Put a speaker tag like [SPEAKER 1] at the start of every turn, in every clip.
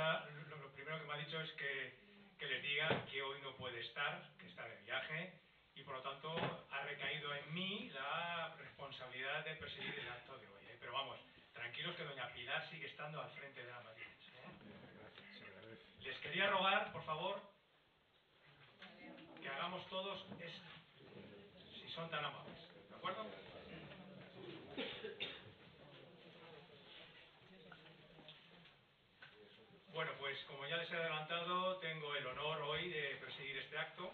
[SPEAKER 1] pregunta, lo primero que me ha dicho es que les diga que hoy no puede estar, que está de viaje, y por lo tanto ha recaído en mí la responsabilidad de presidir el acto de hoy. Pero vamos, tranquilos que doña Pilar sigue estando al frente de la Maticense. Les quería rogar, por favor, que hagamos todos esto, si son tan amables, ¿de acuerdo? Bueno, pues como ya les he adelantado, tengo el honor hoy de presidir este acto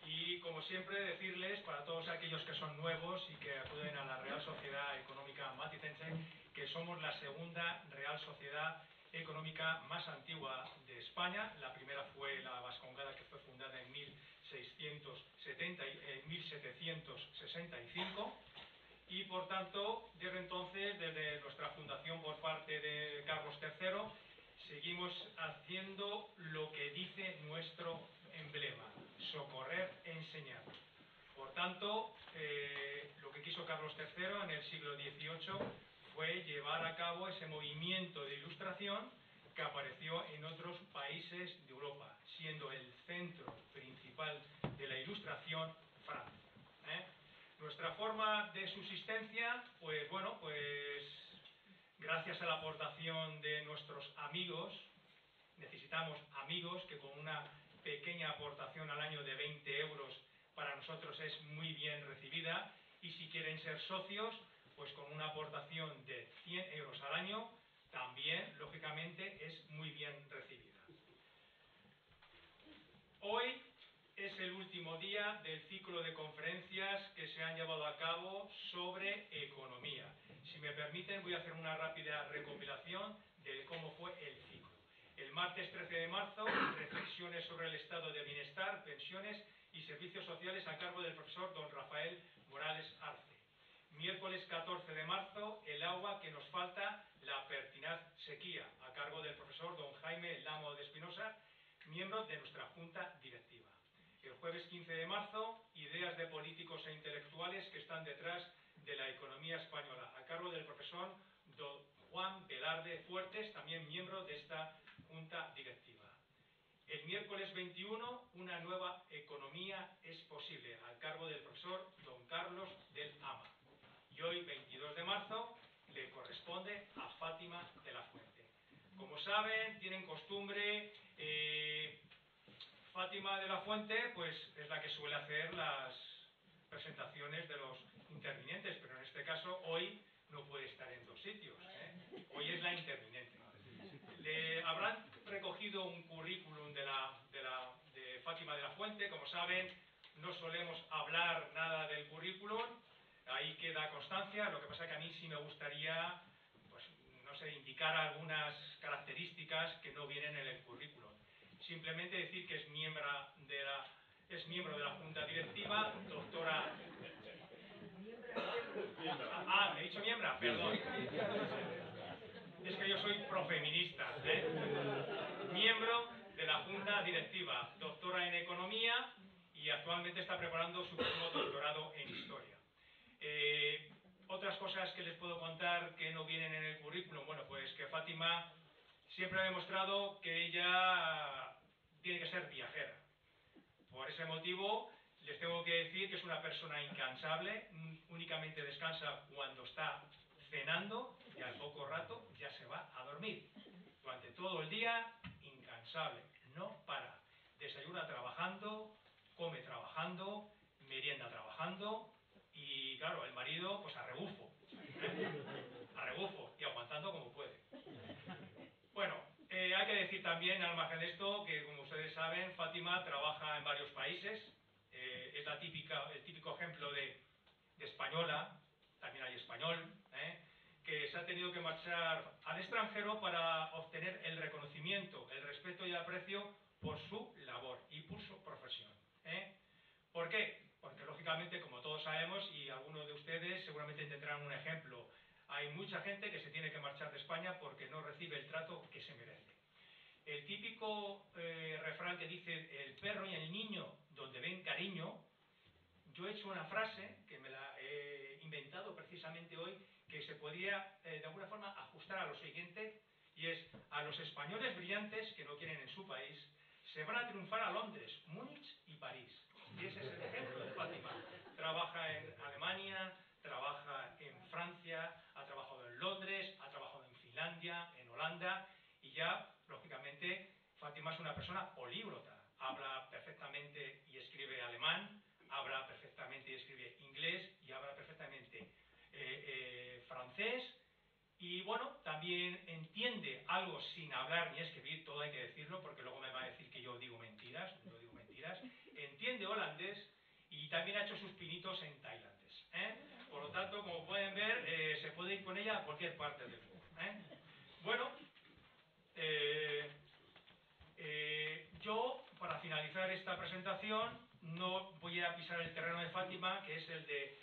[SPEAKER 1] y, como siempre, decirles, para todos aquellos que son nuevos y que acuden a la Real Sociedad Económica Maticense, que somos la segunda Real Sociedad Económica más antigua de España. La primera fue la Vascongada, que fue fundada en 1765, y por tanto, desde entonces, desde nuestra fundación por parte de Carlos III, seguimos haciendo lo que dice nuestro emblema: socorrer, enseñar. Por tanto, lo que quiso Carlos III en el siglo XVIII fue llevar a cabo ese movimiento de ilustración que apareció en otros países de Europa, siendo el centro principal de la ilustración Francia. Nuestra forma de subsistencia, pues bueno, pues gracias a la aportación de nuestros amigos, necesitamos amigos que con una pequeña aportación al año de 20 euros para nosotros es muy bien recibida, y si quieren ser socios, pues con una aportación de 100 euros al año también, lógicamente, es muy bien recibida. Hoy es el último día del ciclo de conferencias que se han llevado a cabo sobre economía. Si me permiten, voy a hacer una rápida recopilación de cómo fue el ciclo. El martes 13 de marzo, reflexiones sobre el estado de bienestar, pensiones y servicios sociales a cargo del profesor don Rafael Morales Arce. Miércoles 14 de marzo, el agua que nos falta, la pertinaz sequía, a cargo del profesor don Jaime Lamo de Espinosa, miembro de nuestra junta directiva. El jueves 15 de marzo, ideas de políticos e intelectuales que están detrás de la economía española, a cargo del profesor don Juan Velarde Fuertes, también miembro de esta junta directiva. El miércoles 21, una nueva economía es posible, a cargo del profesor don Carlos del Ama. Y hoy, 22 de marzo, le corresponde a Fátima de la Fuente. Como saben, tienen costumbre, Fátima de la Fuente pues es la que suele hacer las presentaciones de los intervinientes, pero en este caso hoy no puede estar en dos sitios, Hoy es la interviniente. Habrán recogido un currículum de Fátima de la Fuente. Como saben, no solemos hablar nada del currículum, ahí queda constancia. Lo que pasa es que a mí sí me gustaría, pues, no sé, indicar algunas características que no vienen en el currículum. Simplemente decir que es miembro de la Junta Directiva, doctora... he dicho miembro, perdón. Es que yo soy profeminista, Miembro de la Junta Directiva, doctora en Economía, y actualmente está preparando su último doctorado en Historia. Otras cosas que les puedo contar que no vienen en el currículum, bueno, pues que Fátima siempre ha demostrado que ella tiene que ser viajera. Por ese motivo, les tengo que decir que es una persona incansable, únicamente descansa cuando está cenando y al poco rato ya se va a dormir. Durante todo el día, incansable, no para. Desayuna trabajando, come trabajando, merienda trabajando y, claro, el marido pues a rebufo, a rebufo y aguantando como puede. Bueno, hay que decir también, al margen de esto, que como ustedes saben, Fátima trabaja en varios países, es el típico ejemplo de española, también hay español, que se ha tenido que marchar al extranjero para obtener el reconocimiento, el respeto y el aprecio por su labor y por su profesión. ¿Por qué? Porque lógicamente, como todos sabemos, y algunos de ustedes seguramente tendrán un ejemplo, hay mucha gente que se tiene que marchar de España porque no recibe el trato que se merece. El típico refrán que dice el perro y el niño donde ven cariño, yo he hecho una frase que me la he inventado precisamente hoy, que se podría de alguna forma ajustar a lo siguiente, y es: a los españoles brillantes que no quieren en su país, se van a triunfar a Londres, Múnich y París. Y ese es el ejemplo de Fátima. Trabaja en Alemania, trabaja en Francia, ha trabajado en Londres, ha trabajado en Finlandia, en Holanda, y ya, lógicamente, Fátima es una persona políglota. Habla perfectamente y escribe alemán, habla perfectamente y escribe inglés, y habla perfectamente francés, y bueno, también entiende algo sin hablar ni escribir, todo hay que decirlo, porque luego me va a decir que yo digo mentiras, no digo mentiras. Entiende holandés y también ha hecho sus pinitos en tailandés, Por lo tanto, como pueden ver, se puede ir con ella a cualquier parte del mundo, Bueno, yo, para finalizar esta presentación, no voy a pisar el terreno de Fátima, que es el de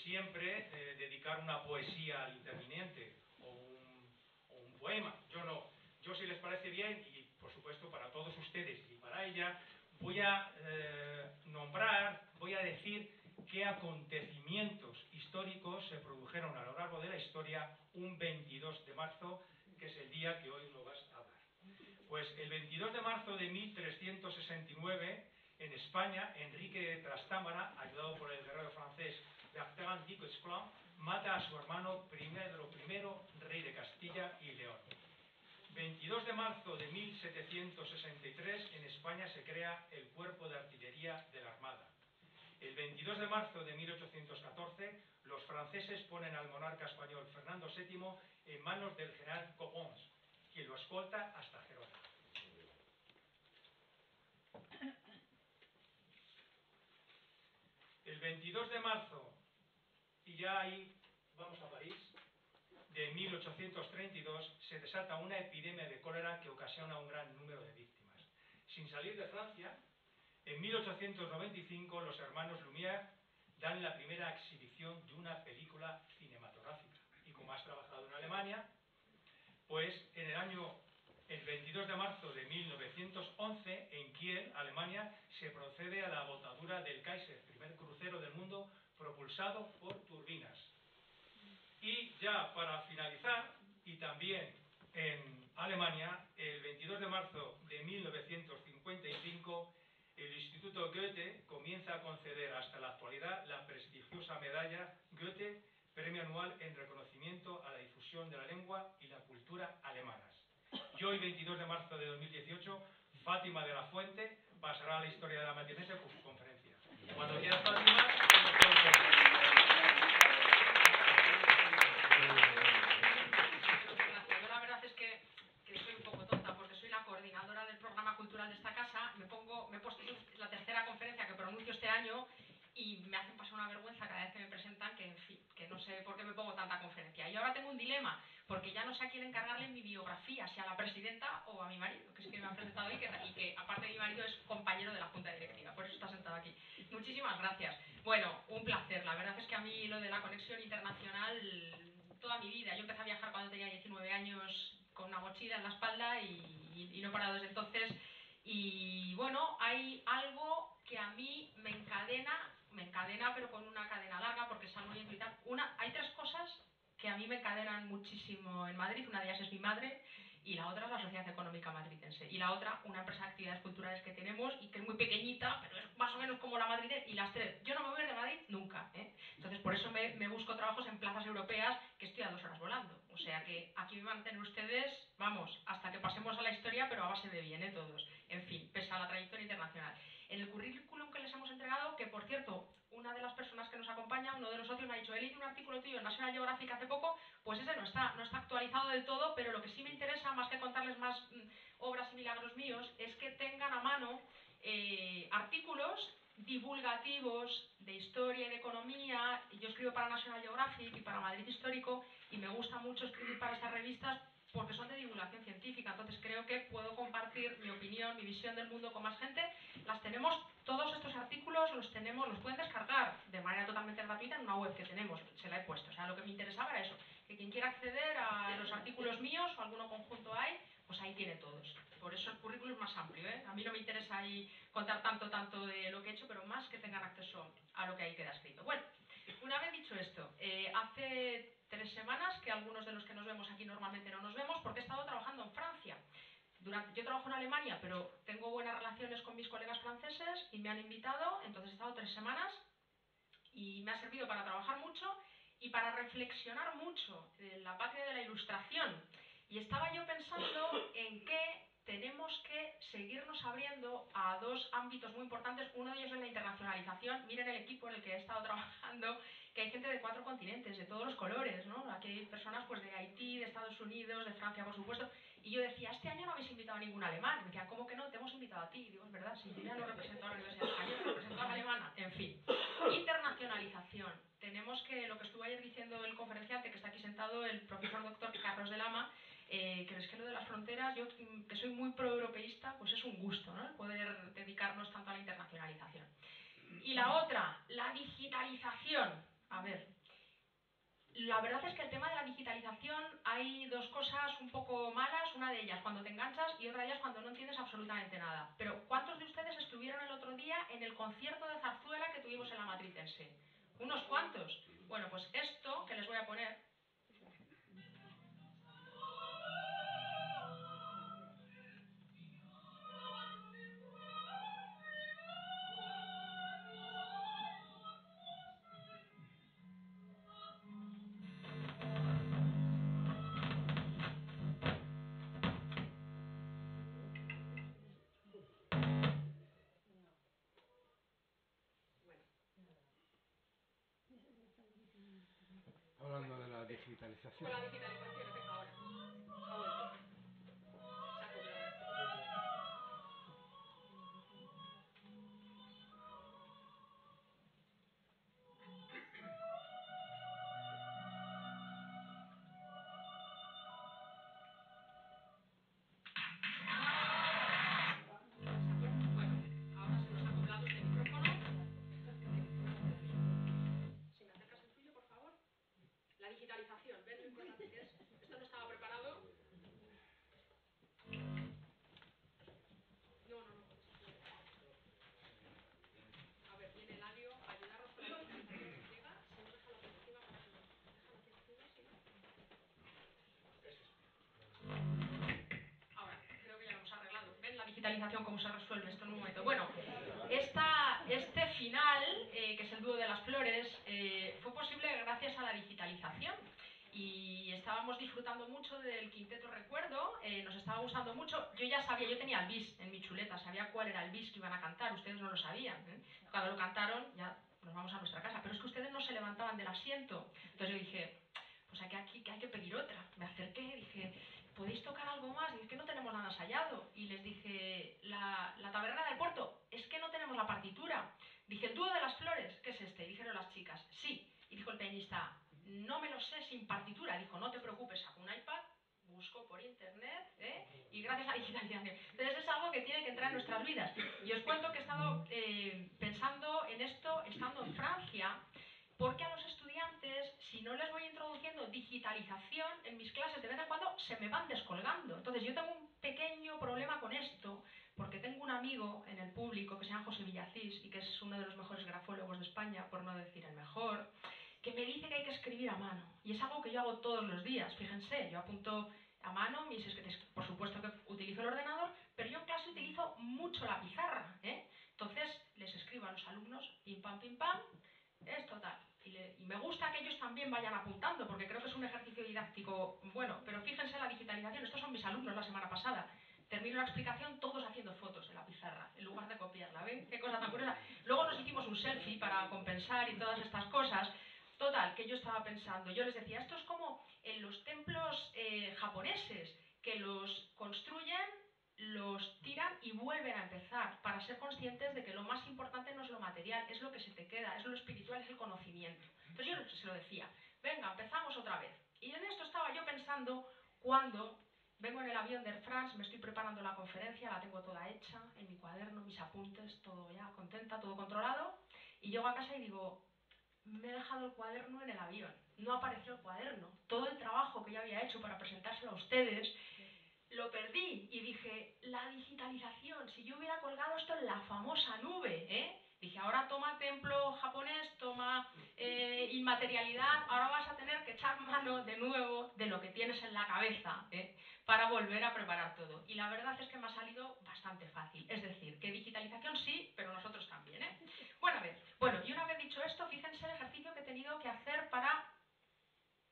[SPEAKER 1] siempre dedicar una poesía al interviniente o un poema. Yo no. Yo, si les parece bien, y por supuesto para todos ustedes y para ella, voy a voy a decir qué acontecimientos históricos se produjeron a lo largo de la historia un 22 de marzo, que es el día que hoy nos vas a hablar. Pues el 22 de marzo de 1369, en España, Enrique de Trastámara, ayudado por el guerrero francés Bertrand d'Esclans, mata a su hermano Pedro I, rey de Castilla y León. 22 de marzo de 1763, en España se crea el Cuerpo de Artillería de la Armada. El 22 de marzo de 1814, los franceses ponen al monarca español Fernando VII en manos del general Copons, quien lo escolta hasta Gerona. El 22 de marzo, y ya ahí vamos a París, de 1832, se desata una epidemia de cólera que ocasiona un gran número de víctimas. Sin salir de Francia, en 1895 los hermanos Lumière dan la primera exhibición de una película cinematográfica. Y como has trabajado en Alemania, pues en el 22 de marzo de 1911, en Kiel, Alemania, se procede a la botadura del Kaiser, primer crucero del mundo propulsado por turbinas. Y ya para finalizar, y también en Alemania, el 22 de marzo de 1955, el Instituto Goethe comienza a conceder hasta la actualidad la prestigiosa medalla Goethe, premio anual en reconocimiento a la difusión de la lengua y la cultura alemanas. Y hoy, 22 de marzo de 2018, Fátima de la Fuente pasará a la historia de la Martinense por su conferencia. Cuando quieras, Fátima,
[SPEAKER 2] yo la verdad es que soy un poco tonta, porque soy la coordinadora del programa cultural de esta casa. Me he puesto la tercera conferencia que pronuncio este año y me hacen pasar una vergüenza cada vez que me presentan, que en fin, que no sé por qué me pongo tanta conferencia. Y ahora tengo un dilema, porque ya no sé a quién encargarle mi biografía, si a la presidenta o a mi marido, que es que me han presentado hoy, y que aparte de mi marido es compañero de la Junta Directiva, por eso está sentado aquí. Muchísimas gracias. Bueno, un placer. La verdad es que a mí lo de la conexión internacional, toda mi vida. Yo empecé a viajar cuando tenía 19 años con una mochila en la espalda y no he parado desde entonces. Y bueno, hay algo que a mí me encadena, pero con una cadena larga, porque es algo muy vital. Hay tres cosas que a mí me encadenan muchísimo en Madrid. Una de ellas es mi madre, y la otra es la Sociedad Económica Madridense, y la otra una empresa de actividades culturales que tenemos y que es muy pequeñita, pero es más o menos como la madrileña. Y las tres, yo no me voy a ir de Madrid nunca, Entonces por eso me busco trabajos en plazas europeas, que estoy a 2 horas volando, o sea que aquí me van a tener ustedes, vamos, hasta que pasemos a la historia, pero a base de bien, todos, en fin, pese a la trayectoria internacional. En el currículum que les hemos entregado, que por cierto, una de las personas que nos acompaña, uno de los socios, me ha dicho: he leído un artículo tuyo en National Geographic hace poco. Pues ese no está actualizado del todo, pero lo que sí me interesa, más que contarles más obras y milagros míos, es que tengan a mano artículos divulgativos de historia y de economía. Yo escribo para National Geographic y para Madrid Histórico, y me gusta mucho escribir para estas revistas porque son de divulgación científica. Entonces creo que puedo compartir mi opinión, mi visión del mundo con más gente. Las tenemos, todos estos artículos los pueden descargar de manera totalmente gratuita en una web que tenemos, se la he puesto. O sea, lo que me interesaba era eso, que quien quiera acceder a los artículos míos o alguno conjunto hay, pues ahí tiene todos. Por eso el currículum es más amplio, A mí no me interesa ahí contar tanto de lo que he hecho, pero más que tengan acceso a lo que ahí queda escrito. Bueno, Una vez dicho esto, hace 3 semanas que algunos de los que nos vemos aquí normalmente no nos vemos porque he estado trabajando en Francia. Yo trabajo en Alemania, pero tengo buenas relaciones con mis colegas franceses y me han invitado, entonces he estado 3 semanas y me ha servido para trabajar mucho y para reflexionar mucho en la patria de la Ilustración. Y estaba yo pensando en que tenemos que seguirnos abriendo a dos ámbitos muy importantes. Uno de ellos es la internacionalización. Miren el equipo en el que he estado trabajando, que hay gente de 4 continentes, de todos los colores, ¿no? Aquí hay personas pues de Haití, de Estados Unidos, de Francia, por supuesto. Y yo decía, este año no habéis invitado a ningún alemán. Y me decían, ¿cómo que no? Te hemos invitado a ti. Y digo, es verdad, sí, yo ya no represento a la Universidad Española, represento a la alemana. En fin, internacionalización. Tenemos que, lo que estuvo ayer diciendo el conferenciante, que está aquí sentado, el profesor doctor Carlos de Lama, que es que lo de las fronteras, yo que soy muy proeuropeísta, pues es un gusto, ¿no? El poder dedicarnos tanto a la internacionalización. Y la otra, la digitalización. A ver, la verdad es que el tema de la digitalización hay dos cosas un poco malas, una de ellas cuando te enganchas y otra de ellas cuando no entiendes absolutamente nada. Pero ¿cuántos de ustedes estuvieron el otro día en el concierto de zarzuela que tuvimos en la Matritense? Unos cuantos. Bueno, pues esto que les voy a poner.
[SPEAKER 3] Hablando de la digitalización.
[SPEAKER 2] Con la digitalización, venga ahora. Ha vuelto. Se ha acoplado. Bueno, ahora se nos ha acoplado este micrófono. Si me acercas el tuyo, por favor. La digitalización, ¿ven lo importante que es? Esto no estaba preparado. No, no, no. A ver, viene Eladio a ayudarnos con la digitalización. Llega, si no, déjalo aquí encima para que... Déjalo aquí encima, si no. Ahora, creo que ya lo hemos arreglado. ¿Ven la digitalización cómo se resuelve esto en un momento? Bueno, este final, que es el dúo de las flores, fue posible gracias a la digitalización. Y estábamos disfrutando mucho del quinteto recuerdo, nos estaba gustando mucho. Yo ya sabía, yo tenía el bis en mi chuleta, sabía cuál era el bis que iban a cantar, ustedes no lo sabían, ¿eh? Cuando lo cantaron ya nos vamos a nuestra casa, pero es que ustedes no se levantaban del asiento. Entonces yo dije, pues aquí hay que pedir otra. Me acerqué, dije, ¿podéis tocar algo más? Y es que no tenemos nada ensayado. Y les dije, la taberna del puerto, es que no tenemos la partitura. Dije, el dúo de las flores, ¿qué es este? Y dijeron las chicas, sí. Y dijo el pianista, no me lo sé sin partitura. Dijo, no te preocupes, sacó un iPad, buscó por internet, y gracias a la digitalización. Entonces es algo que tiene que entrar en nuestras vidas. Y os cuento que he estado pensando en esto estando en Francia, porque a los estudiantes, si no les voy introduciendo digitalización en mis clases, de vez en cuando se me van descolgando. Entonces yo tengo un pequeño problema con esto, porque tengo un amigo en el público que se llama José Villacís y que es uno de los mejores grafólogos de España, por no decir el mejor, que me dice que hay que escribir a mano. Y es algo que yo hago todos los días. Fíjense, yo apunto a mano mis escritos, por supuesto que utilizo el ordenador, pero yo en clase utilizo mucho la pizarra, ¿eh? Entonces les escribo a los alumnos, pim pam, es total. Y me gusta que ellos también vayan apuntando, porque creo que es un ejercicio didáctico bueno. Pero fíjense la digitalización, estos son mis alumnos la semana pasada. Termino la explicación todos haciendo fotos en la pizarra, en lugar de copiarla. ¿Ven? Qué cosa tan curiosa. Luego nos hicimos un selfie para compensar y todas estas cosas. Total, que yo estaba pensando, yo les decía, esto es como en los templos japoneses, que los construyen, los tiran y vuelven a empezar para ser conscientes de que lo más importante no es lo material, es lo que se te queda, es lo espiritual, es el conocimiento. Entonces yo se lo decía, venga, empezamos otra vez. Y en esto estaba yo pensando cuando vengo en el avión de Air France, me estoy preparando la conferencia, la tengo toda hecha, en mi cuaderno, mis apuntes, todo ya contenta, todo controlado, y llego a casa y digo, me he dejado el cuaderno en el avión, no apareció el cuaderno, todo el trabajo que yo había hecho para presentárselo a ustedes lo perdí y dije, la digitalización, si yo hubiera colgado esto en la famosa nube, Dije, ahora toma templo japonés, toma inmaterialidad, ahora vas a tener que echar mano de nuevo de lo que tienes en la cabeza, para volver a preparar todo. Y la verdad es que me ha salido bastante fácil. Es decir, que digitalización sí, pero nosotros también, Bueno, a ver, y una vez dicho esto, fíjense el ejercicio que he tenido que hacer para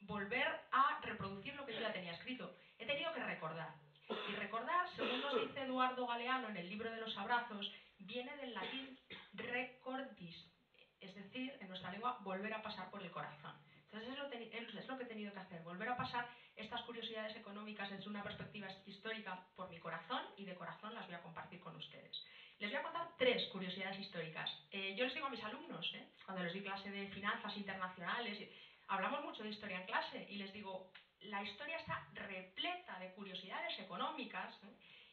[SPEAKER 2] volver a reproducir lo que yo ya tenía escrito. He tenido que recordar. Y recordar, según nos dice Eduardo Galeano en el libro de los abrazos, viene del latín recordis, es decir, en nuestra lengua, volver a pasar por el corazón. Entonces es lo que he tenido que hacer, volver a pasar estas curiosidades económicas desde una perspectiva histórica por mi corazón, y de corazón las voy a compartir con ustedes. Les voy a contar 3 curiosidades históricas. Yo les digo a mis alumnos, cuando les doy clase de finanzas internacionales, hablamos mucho de historia en clase, y les digo, la historia está repleta de curiosidades económicas,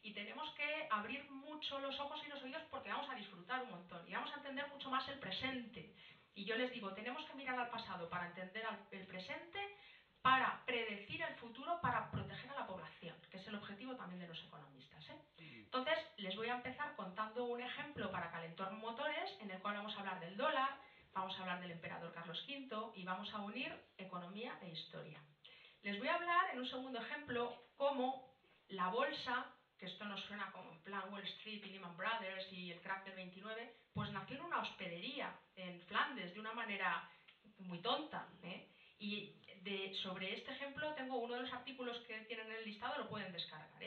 [SPEAKER 2] y tenemos que abrir mucho los ojos y los oídos porque vamos a disfrutar un montón y vamos a entender mucho más el presente. Y yo les digo, tenemos que mirar al pasado para entender el presente, para predecir el futuro, para proteger a la población, que es el objetivo también de los economistas. Entonces, les voy a empezar contando un ejemplo para calentar motores, en el cual vamos a hablar del dólar, vamos a hablar del emperador Carlos V y vamos a unir economía e historia. Les voy a hablar en un segundo ejemplo cómo la bolsa, que esto nos suena como en plan Wall Street y Lehman Brothers y el crack del 29, pues nació en una hospedería en Flandes de una manera muy tonta. Y sobre este ejemplo tengo uno de los artículos que tienen en el listado, lo pueden descargar.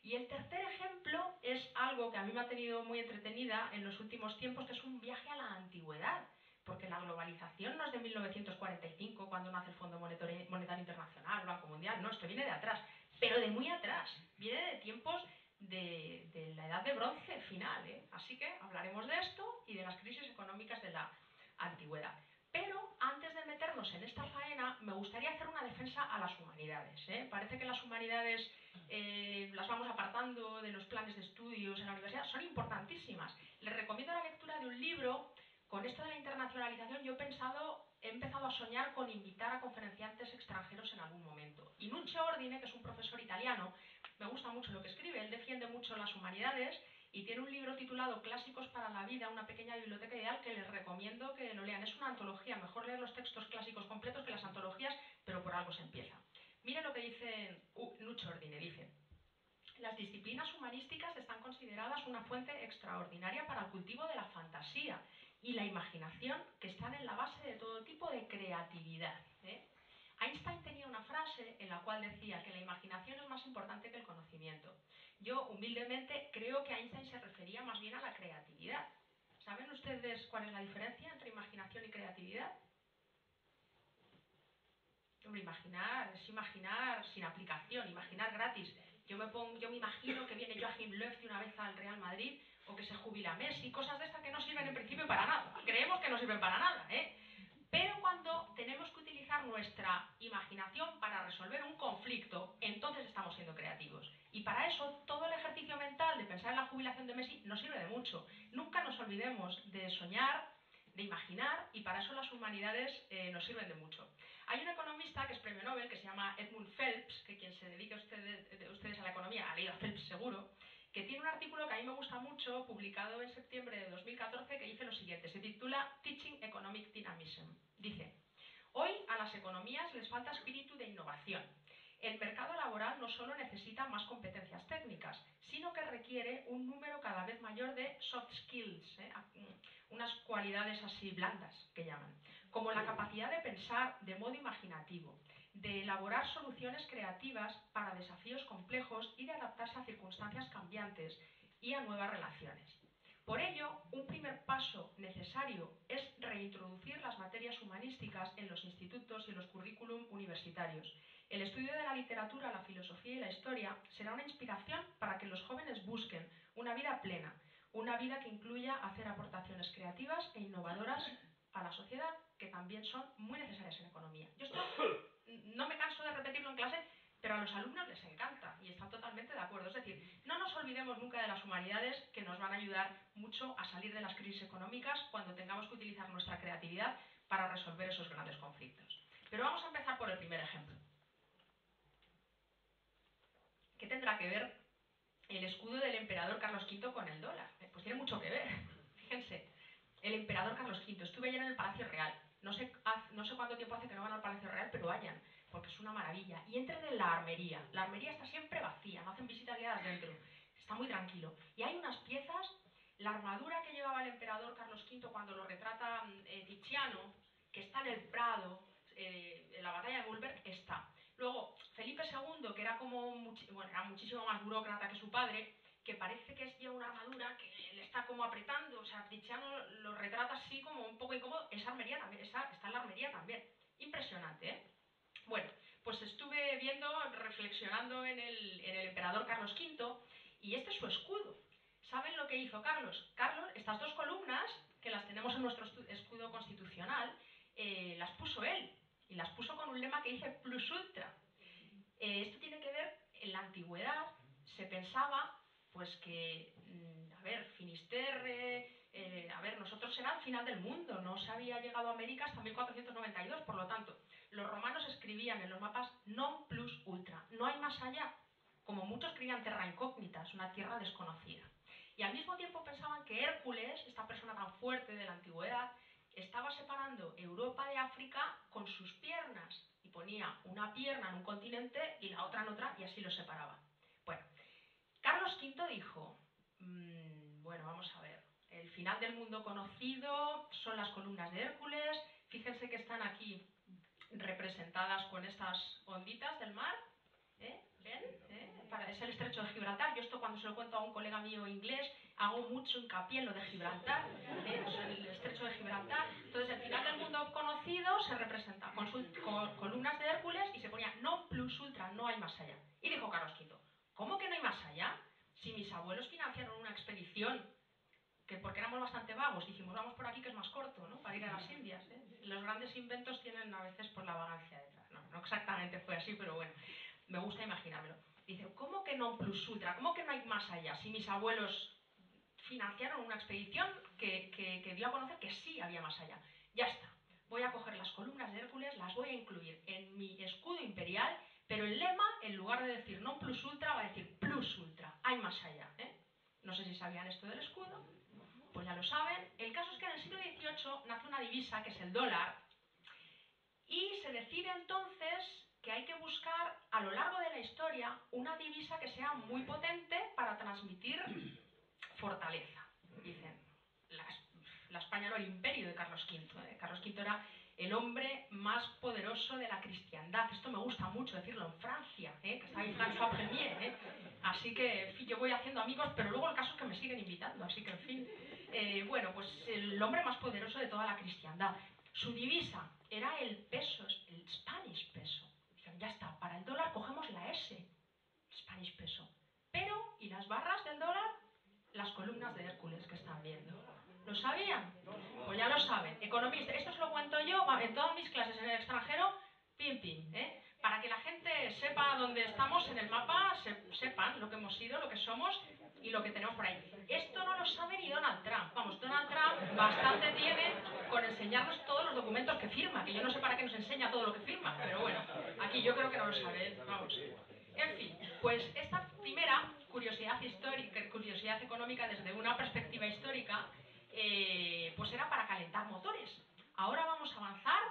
[SPEAKER 2] Y el tercer ejemplo es algo que a mí me ha tenido muy entretenida en los últimos tiempos, que es un viaje a la antigüedad. Porque la globalización no es de 1945, cuando nace el Fondo Monetario Internacional, el Banco Mundial, no, esto viene de atrás, pero de muy atrás, viene de tiempos de la edad de bronce final, Así que hablaremos de esto y de las crisis económicas de la antigüedad. Pero antes de meternos en esta faena, me gustaría hacer una defensa a las humanidades. Parece que las humanidades las vamos apartando de los planes de estudios en la universidad, son importantísimas. Les recomiendo la lectura de un libro. Con esto de la internacionalización yo he empezado a soñar con invitar a conferenciantes extranjeros en algún momento. Y Nuccio Ordine, que es un profesor italiano, me gusta mucho lo que escribe, él defiende mucho las humanidades y tiene un libro titulado Clásicos para la vida, una pequeña biblioteca ideal, que les recomiendo que lo lean. Es una antología, mejor leer los textos clásicos completos que las antologías, pero por algo se empieza. Miren lo que dice Nuccio Ordine, dice: las disciplinas humanísticas están consideradas una fuente extraordinaria para el cultivo de la fantasía y la imaginación, que están en la base de todo tipo de creatividad. Einstein tenía una frase en la cual decía que la imaginación es más importante que el conocimiento. Yo, humildemente, creo que Einstein se refería más bien a la creatividad. ¿Saben ustedes cuál es la diferencia entre imaginación y creatividad? Hombre, imaginar es imaginar sin aplicación, imaginar gratis. Yo me imagino que viene Joachim Löw de una vez al Real Madrid, o que se jubila Messi, cosas de estas que no sirven en principio para nada. Creemos que no sirven para nada, Pero cuando tenemos que utilizar nuestra imaginación para resolver un conflicto, entonces estamos siendo creativos. Y para eso todo el ejercicio mental de pensar en la jubilación de Messi nos sirve de mucho. Nunca nos olvidemos de soñar, de imaginar, y para eso las humanidades nos sirven de mucho. Hay un economista que es premio Nobel, que se llama Edmund Phelps, que quien se dedique ustedes a la economía ha leído a Phelps seguro, que tiene un artículo que a mí me gusta mucho, publicado en septiembre de 2014, que dice lo siguiente, se titula Teaching Economic Dynamism. Dice: hoy a las economías les falta espíritu de innovación. El mercado laboral no solo necesita más competencias técnicas, sino que requiere un número cada vez mayor de soft skills, unas cualidades así blandas que llaman, como la capacidad de pensar de modo imaginativo, de elaborar soluciones creativas para desafíos complejos y de adaptarse a circunstancias cambiantes y a nuevas relaciones. Por ello, un primer paso necesario es reintroducir las materias humanísticas en los institutos y en los currículum universitarios. El estudio de la literatura, la filosofía y la historia será una inspiración para que los jóvenes busquen una vida plena, una vida que incluya hacer aportaciones creativas e innovadoras a la sociedad, que también son muy necesarias en economía. Yo esto no me canso de repetirlo en clase, pero a los alumnos les encanta y están totalmente de acuerdo. Es decir, no nos olvidemos nunca de las humanidades, que nos van a ayudar mucho a salir de las crisis económicas cuando tengamos que utilizar nuestra creatividad para resolver esos grandes conflictos. Pero vamos a empezar por el primer ejemplo. ¿Qué tendrá que ver el escudo del emperador Carlos V con el dólar? Pues tiene mucho que ver. Fíjense, el emperador Carlos V. Estuve ayer en el Palacio Real. No sé cuánto tiempo hace que no van al Palacio Real, pero vayan, porque es una maravilla. Y entren en la armería. La armería está siempre vacía, no hacen visitas guiadas dentro. Está muy tranquilo. Y hay unas piezas, la armadura que llevaba el emperador Carlos V cuando lo retrata Tiziano, que está en el Prado, en la batalla de Mühlberg, está. Luego, Felipe II, que era era muchísimo más burócrata que su padre, que parece que lleva una armadura que le está como apretando, o sea, Tiziano lo retrata así como un poco incómodo, esa armería también, está en la armería también. Impresionante, ¿eh? Bueno, pues estuve viendo, reflexionando en el emperador Carlos V, y este es su escudo. ¿Saben lo que hizo Carlos? Carlos, estas dos columnas, que las tenemos en nuestro escudo constitucional, las puso él, y las puso con un lema que dice plus ultra. Esto tiene que ver, en la antigüedad se pensaba pues que, a ver, Finisterre, nosotros era el final del mundo, no se había llegado a América hasta 1492, por lo tanto, los romanos escribían en los mapas non plus ultra, no hay más allá, como muchos creían terra incógnita, es una tierra desconocida. Y al mismo tiempo pensaban que Hércules, esta persona tan fuerte de la antigüedad, estaba separando Europa de África con sus piernas, y ponía una pierna en un continente y la otra en otra, y así los separaba. Bueno, Carlos V dijo, bueno, vamos a ver, el final del mundo conocido son las columnas de Hércules, fíjense que están aquí representadas con estas onditas del mar, ¿ven? Es el estrecho de Gibraltar. Yo esto cuando se lo cuento a un colega mío inglés hago mucho hincapié en lo de Gibraltar, es el estrecho de Gibraltar. Entonces el final del mundo conocido se representa con columnas de Hércules y se ponía non plus ultra, no hay más allá. Y dijo Carlos V, ¿cómo que no hay más allá? Si mis abuelos financiaron una expedición, que porque éramos bastante vagos, dijimos vamos por aquí que es más corto, ¿no? Para ir a las Indias, ¿eh? Los grandes inventos tienen a veces por la vagancia detrás. No exactamente fue así, pero bueno, me gusta imaginármelo. Dice, ¿cómo que non plus ultra? ¿Cómo que no hay más allá? Si mis abuelos financiaron una expedición que dio a conocer que sí había más allá. Ya está. Voy a coger las columnas de Hércules, las voy a incluir en mi escudo imperial, pero el lema, en lugar de decir non plus ultra, va a decir plus ultra. Hay más allá, ¿eh? No sé si sabían esto del escudo, pues ya lo saben. El caso es que en el siglo XVIII nace una divisa, que es el dólar, y se decide entonces que hay que buscar a lo largo de la historia una divisa que sea muy potente para transmitir fortaleza. Dicen, la España no, el imperio de Carlos V. Carlos V era el hombre más poderoso de la cristiandad. Esto me gusta mucho decirlo en Francia, que está ahí François Premier. Así que, en fin, yo voy haciendo amigos, pero luego el caso es que me siguen invitando. Así que, en fin, bueno, pues el hombre más poderoso de toda la cristiandad. Su divisa era el peso, el Spanish peso. Dijeron, ya está, para el dólar cogemos la S, Spanish peso. Pero, ¿y las barras del dólar? Las columnas de Hércules que están viendo. ¿Lo sabían? Pues ya lo saben. Economista, esto se lo cuento yo en todas mis clases en el extranjero, pim pim, para que la gente sepa dónde estamos en el mapa, sepan lo que hemos sido, lo que somos y lo que tenemos por ahí. Esto no lo sabe ni Donald Trump. Vamos, Donald Trump bastante tiene con enseñarnos todos los documentos que firma, que yo no sé para qué nos enseña todo lo que firma, pero bueno, aquí yo creo que no lo sabe él, vamos. En fin, pues esta primera curiosidad histórica, curiosidad económica desde una perspectiva histórica, pues era para calentar motores. Ahora vamos a avanzar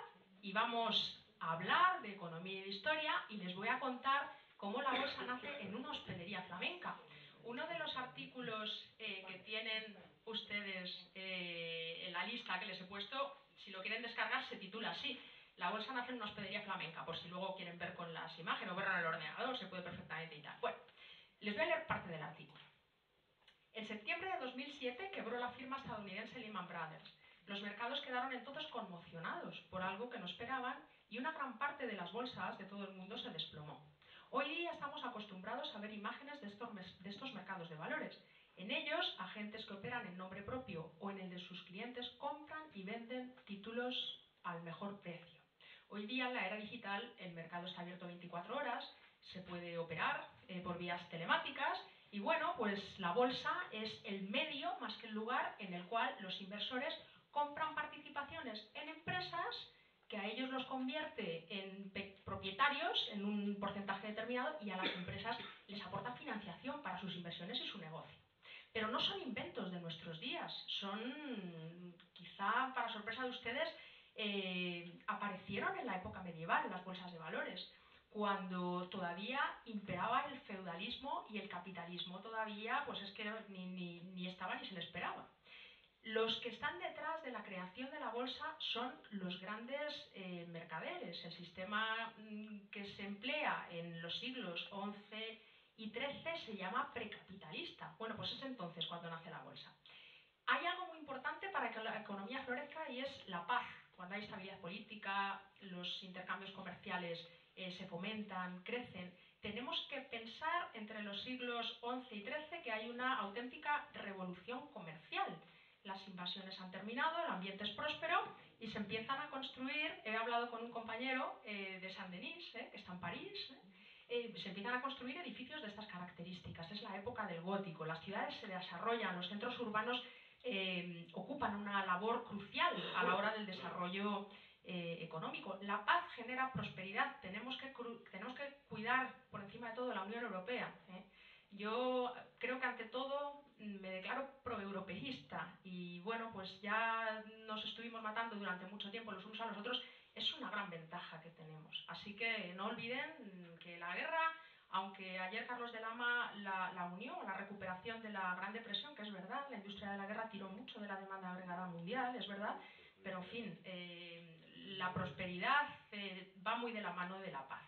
[SPEAKER 2] y vamos a hablar de economía y de historia, y les voy a contar cómo la bolsa nace en una hospedería flamenca. Uno de los artículos que tienen ustedes en la lista que les he puesto, si lo quieren descargar, se titula así: la bolsa nace en una hospedería flamenca, por si luego quieren ver con las imágenes o verlo en el ordenador, se puede perfectamente y tal. Bueno, les voy a leer parte del artículo. En septiembre de 2007 quebró la firma estadounidense Lehman Brothers. Los mercados quedaron entonces conmocionados por algo que no esperaban, y una gran parte de las bolsas de todo el mundo se desplomó. Hoy día estamos acostumbrados a ver imágenes de estos mercados de valores. En ellos, agentes que operan en nombre propio o en el de sus clientes compran y venden títulos al mejor precio. Hoy día, en la era digital, el mercado está abierto 24 horas, se puede operar por vías telemáticas, y bueno, pues la bolsa es el medio más que el lugar en el cual los inversores compran participaciones en empresas que a ellos los convierte en propietarios en un porcentaje determinado, y a las empresas les aporta financiación para sus inversiones y su negocio. Pero no son inventos de nuestros días, son, quizá para sorpresa de ustedes, aparecieron en la época medieval, las bolsas de valores, cuando todavía imperaba el feudalismo y el capitalismo todavía, pues es que ni estaba ni se le esperaba. Los que están detrás de la creación de la bolsa son los grandes mercaderes. El sistema que se emplea en los siglos XI y XIII se llama precapitalista. Bueno, pues es entonces cuando nace la bolsa. Hay algo muy importante para que la economía florezca y es la paz. Cuando hay estabilidad política, los intercambios comerciales se fomentan, crecen. Tenemos que pensar entre los siglos XI y XIII que hay una auténtica revolución comercial. Las invasiones han terminado, el ambiente es próspero y se empiezan a construir. He hablado con un compañero de Saint-Denis, que está en París. Se empiezan a construir edificios de estas características. Es la época del gótico. Las ciudades se desarrollan, los centros urbanos ocupan una labor crucial a la hora del desarrollo económico. La paz genera prosperidad. Tenemos que cuidar por encima de todo la Unión Europea. Yo creo que ante todo me declaro proeuropeísta y bueno, pues ya nos estuvimos matando durante mucho tiempo los unos a los otros. Es una gran ventaja que tenemos. Así que no olviden que la guerra, aunque ayer Carlos de Lama la unió a la recuperación de la Gran Depresión, que es verdad, la industria de la guerra tiró mucho de la demanda agregada mundial, es verdad, pero en fin, la prosperidad va muy de la mano de la paz.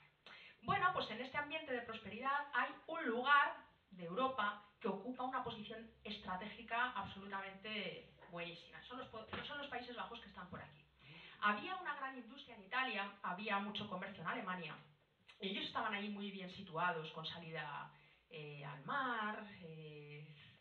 [SPEAKER 2] Bueno, pues en este ambiente de prosperidad hay un lugar de Europa que ocupa una posición estratégica absolutamente buenísima. Son los Países Bajos que están por aquí. Había una gran industria en Italia, había mucho comercio en Alemania. Ellos estaban ahí muy bien situados, con salida al mar,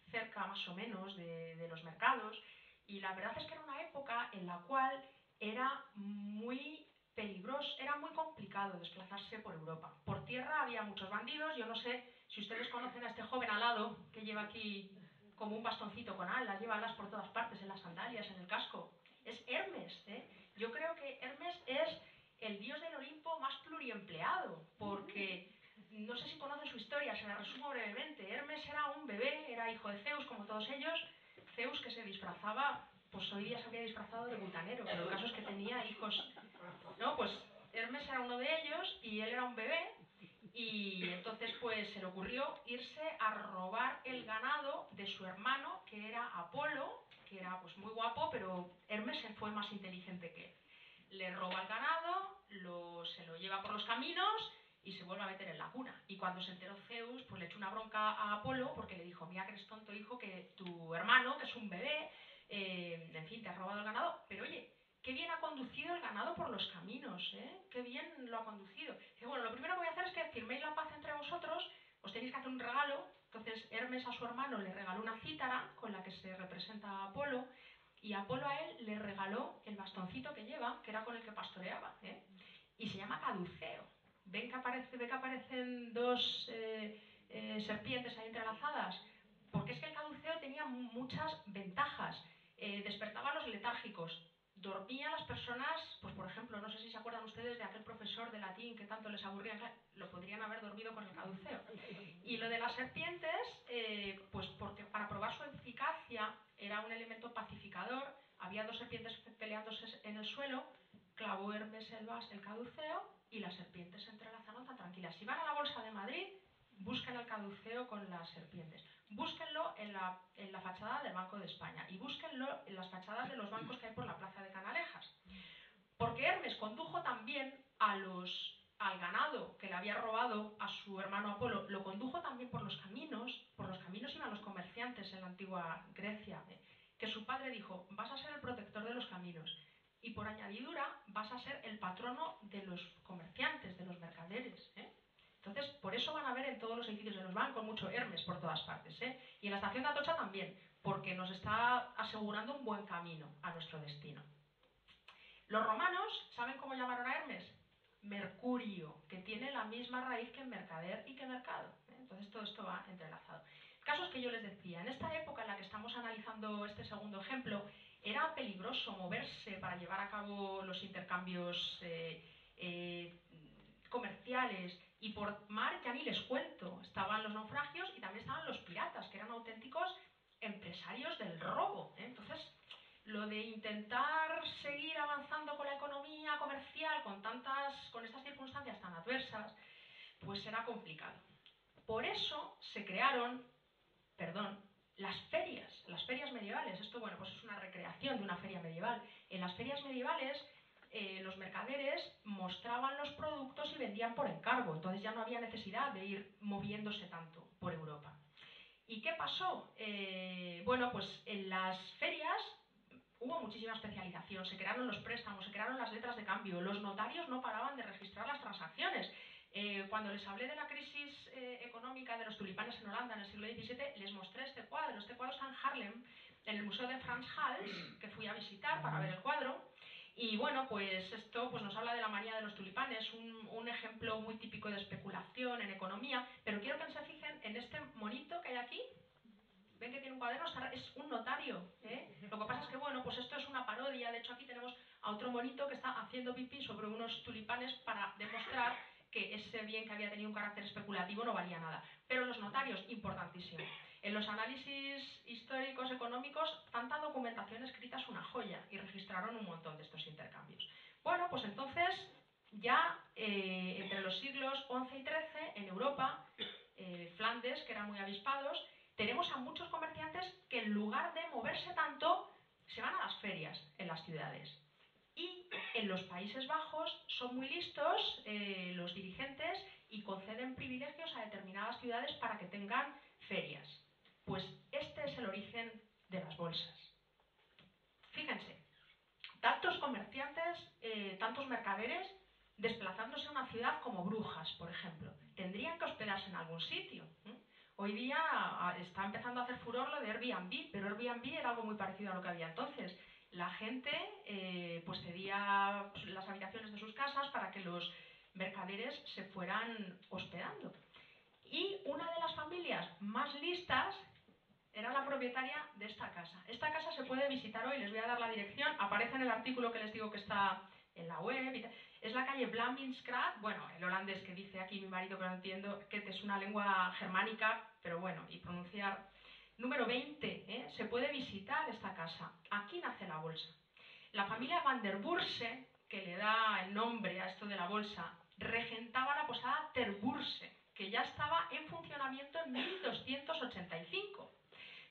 [SPEAKER 2] cerca más o menos de los mercados. Y la verdad es que era una época en la cual era muy peligroso, era muy complicado desplazarse por Europa. Por tierra había muchos bandidos. Yo no sé si ustedes conocen a este joven alado que lleva aquí como un bastoncito con alas, lleva alas por todas partes, en las sandalias, en el casco. Es Hermes. Yo creo que Hermes es el dios del Olimpo más pluriempleado, porque no sé si conocen su historia, se la resumo brevemente. Hermes era un bebé, era hijo de Zeus, como todos ellos. Zeus, que se disfrazaba, pues hoy día se habría disfrazado de butanero, pero el caso es que tenía hijos. No, pues Hermes era uno de ellos y él era un bebé. Y entonces pues se le ocurrió irse a robar el ganado de su hermano, que era Apolo, que era pues muy guapo, pero Hermes fue más inteligente que él. Le roba el ganado, se lo lleva por los caminos y se vuelve a meter en la cuna. Y cuando se enteró Zeus, pues le echó una bronca a Apolo porque le dijo: mira que eres tonto, hijo, que tu hermano, que es un bebé, en fin, te ha robado el ganado, pero oye, qué bien ha conducido el ganado por los caminos, qué bien lo ha conducido. Dice: bueno, lo primero que voy a hacer es que firméis la paz entre vosotros, os tenéis que hacer un regalo. Entonces Hermes a su hermano le regaló una cítara con la que se representa a Apolo, y Apolo a él le regaló el bastoncito que lleva, que era con el que pastoreaba, y se llama caduceo. ¿Ve que aparecen dos serpientes ahí entrelazadas? Porque es que el caduceo tenía muchas ventajas. Despertaba a los letárgicos, dormía a las personas, pues por ejemplo, no sé si se acuerdan ustedes de aquel profesor de latín que tanto les aburría, lo podrían haber dormido con el caduceo. Y lo de las serpientes, pues porque para probar su eficacia era un elemento pacificador. Había dos serpientes peleándose en el suelo, clavó Hermes el caduceo y las serpientes se entrelazaron tan tranquilas. Si van a la Bolsa de Madrid, busquen el caduceo con las serpientes. Búsquenlo en la fachada del Banco de España y búsquenlo en las fachadas de los bancos que hay por la plaza de Canalejas. Porque Hermes condujo también al ganado que le había robado a su hermano Apolo, lo condujo también por los caminos iban los comerciantes en la antigua Grecia, que su padre dijo: vas a ser el protector de los caminos y por añadidura vas a ser el patrono de los comerciantes, de los mercaderes. Entonces, por eso van a ver en todos los edificios de los bancos mucho Hermes por todas partes. Y en la estación de Atocha también, porque nos está asegurando un buen camino a nuestro destino. Los romanos, ¿saben cómo llamaron a Hermes? Mercurio, que tiene la misma raíz que mercader y que mercado. Entonces todo esto va entrelazado. El caso es que yo les decía, en esta época en la que estamos analizando este segundo ejemplo, era peligroso moverse para llevar a cabo los intercambios comerciales, y por mar ya ni les cuento. Estaban los naufragios y también estaban los piratas, que eran auténticos lo de intentar seguir avanzando con la economía comercial con estas circunstancias tan adversas, pues era complicado. Por eso se crearon, las ferias medievales. Esto, bueno, pues es una recreación de una feria medieval. En las ferias medievales, los mercaderes mostraban los productos y vendían por encargo, entonces ya no había necesidad de ir moviéndose tanto por Europa. ¿Y qué pasó? Bueno, pues en las ferias hubo muchísima especialización, se crearon los préstamos, se crearon las letras de cambio, los notarios no paraban de registrar las transacciones. Cuando les hablé de la crisis económica de los tulipanes en Holanda en el siglo XVII, les mostré este cuadro. Este cuadro está en Haarlem, en el Museo de Frans Hals, que fui a visitar para ver el cuadro. Y bueno, pues esto pues nos habla de la manía de los tulipanes, un ejemplo muy típico de especulación en economía, pero quiero que se fijen en este monito que hay aquí. Ven que tiene un cuaderno, es un notario, ¿eh? Lo que pasa es que, bueno, pues esto es una parodia. De hecho, aquí tenemos a otro monito que está haciendo pipí sobre unos tulipanes para demostrar que ese bien que había tenido un carácter especulativo no valía nada. Pero los notarios, importantísimo. En los análisis históricos económicos, tanta documentación escrita es una joya y registraron un montón de estos intercambios. Bueno, pues entonces, ya entre los siglos XI y XIII, en Europa, Flandes, que eran muy avispados, tenemos a muchos comerciantes que en lugar de moverse tanto, se van a las ferias en las ciudades. Y en los Países Bajos son muy listos los dirigentes y conceden privilegios a determinadas ciudades para que tengan ferias. Pues este es el origen de las bolsas. Fíjense, tantos comerciantes, tantos mercaderes, desplazándose a una ciudad como Brujas, por ejemplo. Tendrían que hospedarse en algún sitio. Hoy día está empezando a hacer furor lo de Airbnb, pero Airbnb era algo muy parecido a lo que había entonces. La gente pues cedía las habitaciones de sus casas para que los mercaderes se fueran hospedando. Y una de las familias más listas era la propietaria de esta casa. Esta casa se puede visitar hoy, les voy a dar la dirección, aparece en el artículo que les digo que está en la web. Es la calle Blaminskraat, bueno, el holandés que dice aquí mi marido que no entiendo, que es una lengua germánica, pero bueno, y pronunciar. Número 20, se puede visitar esta casa. Aquí nace la bolsa. La familia Van der Burse, que le da el nombre a esto de la bolsa, regentaba la posada Ter Burse, que ya estaba en funcionamiento en 1285.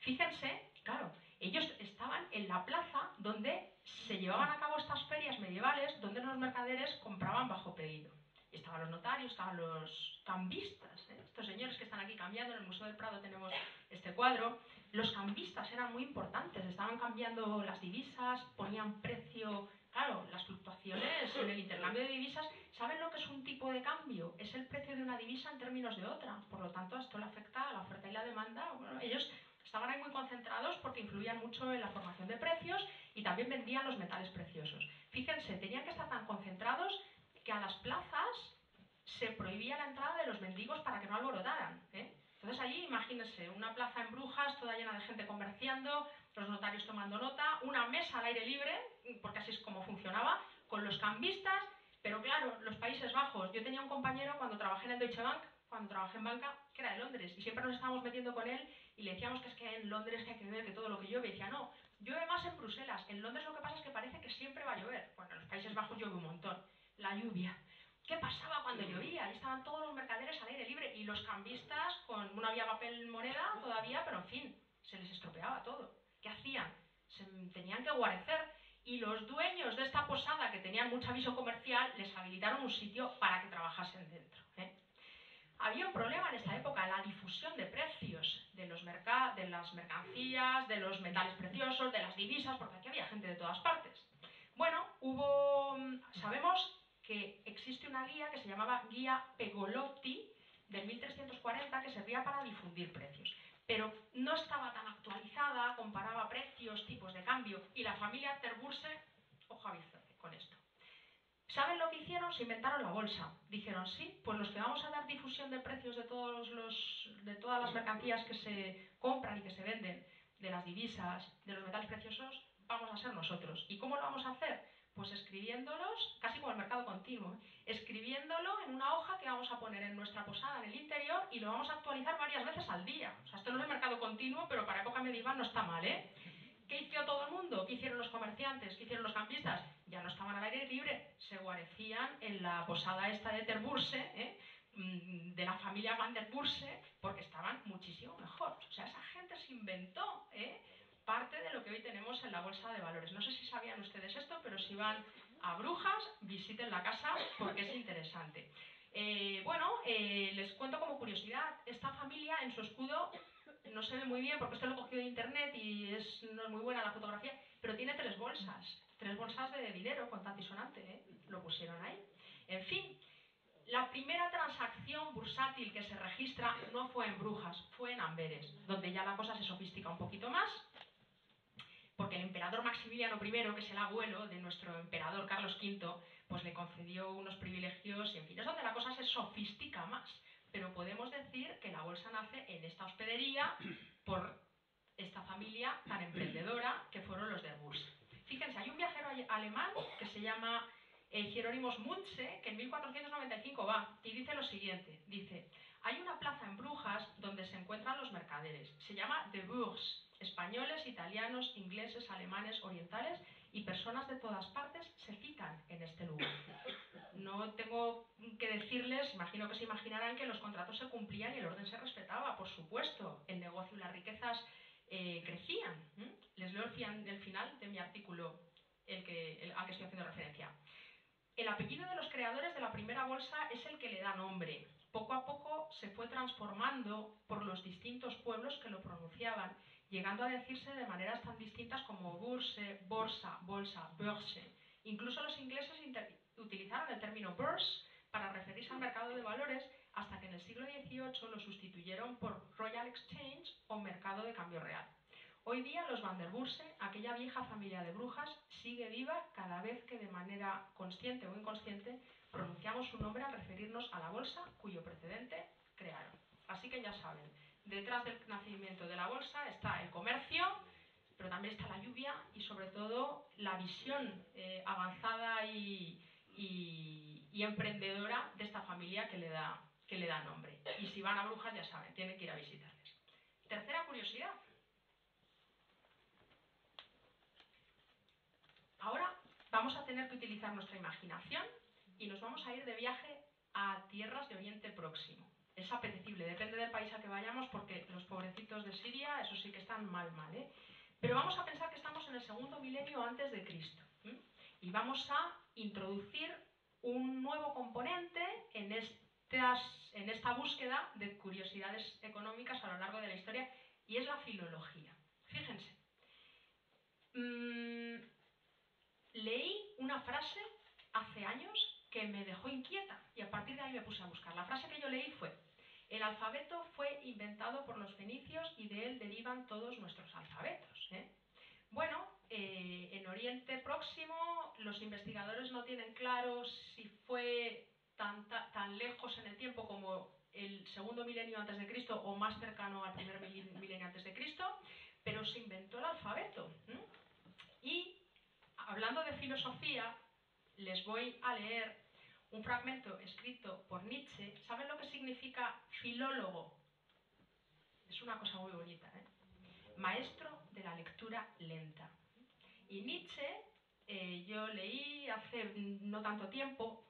[SPEAKER 2] Fíjense, claro, ellos estaban en la plaza donde se llevaban a cabo estas ferias medievales, donde los mercaderes compraban bajo pedido. Y estaban los notarios, estaban los cambistas, estos señores que están aquí cambiando. En el Museo del Prado tenemos este cuadro. Los cambistas eran muy importantes, estaban cambiando las divisas, ponían precio. Claro, las fluctuaciones en el intercambio de divisas, ¿saben lo que es un tipo de cambio? Es el precio de una divisa en términos de otra. Por lo tanto, esto le afecta a la oferta y la demanda. Bueno, ellos estaban ahí muy concentrados porque influían mucho en la formación de precios y también vendían los metales preciosos. Fíjense, tenían que estar tan concentrados que a las plazas se prohibía la entrada de los mendigos para que no alborotaran. Entonces allí, imagínense, una plaza en Brujas, toda llena de gente comerciando, los notarios tomando nota, una mesa al aire libre, porque así es como funcionaba, con los cambistas, pero claro, los Países Bajos. Yo tenía un compañero cuando trabajé en el Deutsche Bank, cuando trabajé en banca, que era de Londres, y siempre nos estábamos metiendo con él y le decíamos que es que en Londres que hay que ver que todo lo que llueve. Y decía, no, llueve más en Bruselas. En Londres lo que pasa es que parece que siempre va a llover. Bueno, en los Países Bajos llueve un montón. La lluvia. ¿Qué pasaba cuando llovía? Ahí estaban todos los mercaderes al aire libre y los cambistas no había papel moneda todavía, pero en fin, se les estropeaba todo. ¿Qué hacían? Se tenían que guarecer y los dueños de esta posada, que tenían mucho aviso comercial, les habilitaron un sitio para que trabajasen dentro. Había un problema en esta época, la difusión de precios de las mercancías, de los metales preciosos, de las divisas, porque aquí había gente de todas partes. Bueno, sabemos que existe una guía que se llamaba Guía Pegolotti del 1340 que servía para difundir precios, pero no estaba tan actualizada, comparaba precios, tipos de cambio, y la familia Ter Burse, ojo a bizarre con esto. ¿Saben lo que hicieron? Se inventaron la bolsa. Dijeron, sí, pues los que vamos a dar difusión de precios de todas las mercancías que se compran y que se venden, de las divisas, de los metales preciosos, vamos a ser nosotros. ¿Y cómo lo vamos a hacer? Pues escribiéndolos, casi como el mercado continuo, escribiéndolo en una hoja que vamos a poner en nuestra posada en el interior y lo vamos a actualizar varias veces al día. O sea, esto no es el mercado continuo, pero para época medieval no está mal, ¿Qué hizo todo el mundo? ¿Qué hicieron los comerciantes? ¿Qué hicieron los campistas? Ya no estaban al aire libre, se guarecían en la posada esta de Terburse, de la familia Van der Burse, porque estaban muchísimo mejor. O sea, esa gente se inventó parte de lo que hoy tenemos en la bolsa de valores. No sé si sabían ustedes esto, pero si van a Brujas, visiten la casa porque es interesante. Les cuento como curiosidad, esta familia en su escudo no se ve muy bien porque esto lo he cogido de internet y no es muy buena la fotografía, pero tiene tres bolsas de dinero contante y sonante, lo pusieron ahí. En fin, la primera transacción bursátil que se registra no fue en Brujas, fue en Amberes, donde ya la cosa se sofistica un poquito más, porque el emperador Maximiliano I, que es el abuelo de nuestro emperador Carlos V, pues le concedió unos privilegios, en fin, es donde la cosa se sofistica más. Pero podemos decir que la bolsa nace en esta hospedería por esta familia tan emprendedora que fueron los der Burs. Fíjense, hay un viajero alemán que se llama Hieronymus Munze, que en 1495 va y dice lo siguiente, dice: hay una plaza en Brujas donde se encuentran los mercaderes, se llama de Bourse, españoles, italianos, ingleses, alemanes, orientales y personas de todas partes se citan en este lugar. No tengo que decirles, imagino que se imaginarán que los contratos se cumplían y el orden se respetaba, por supuesto. El negocio y las riquezas crecían. Les leo el final de mi artículo, al que estoy haciendo referencia. El apellido de los creadores de la primera bolsa es el que le da nombre. Poco a poco se fue transformando por los distintos pueblos que lo pronunciaban, llegando a decirse de maneras tan distintas como Bourse, Borsa, Bolsa, Börse. Incluso los ingleses utilizaron el término Bourse para referirse al mercado de valores, hasta que en el siglo XVIII lo sustituyeron por Royal Exchange o mercado de cambio real. Hoy día los Van der Burse, aquella vieja familia de brujas, sigue viva cada vez que de manera consciente o inconsciente pronunciamos su nombre al referirnos a la bolsa cuyo precedente crearon. Así que ya saben, detrás del nacimiento de la bolsa está el comercio, pero también está la lluvia y sobre todo la visión avanzada y emprendedora de esta familia que le da nombre. Y si van a Brujas, ya saben, tienen que ir a visitarles. Tercera curiosidad. Ahora vamos a tener que utilizar nuestra imaginación y nos vamos a ir de viaje a tierras de Oriente Próximo. Es apetecible, depende del país al que vayamos, porque los pobrecitos de Siria, eso sí que están mal, ¿eh? Pero vamos a pensar que estamos en el segundo milenio antes de Cristo. Y vamos a introducir un nuevo componente en esta búsqueda de curiosidades económicas a lo largo de la historia, y es la filología. Fíjense. Leí una frase hace años que me dejó inquieta y a partir de ahí me puse a buscar. La frase que yo leí fue: el alfabeto fue inventado por los fenicios y de él derivan todos nuestros alfabetos. Bueno, en Oriente Próximo los investigadores no tienen claro si fue tan lejos en el tiempo como el segundo milenio antes de Cristo o más cercano al primer milenio antes de Cristo, pero se inventó el alfabeto. Y hablando de filosofía, les voy a leer un fragmento escrito por Nietzsche. ¿Saben lo que significa filólogo? Es una cosa muy bonita, ¿eh? Maestro de la lectura lenta. Y Nietzsche, yo leí hace no tanto tiempo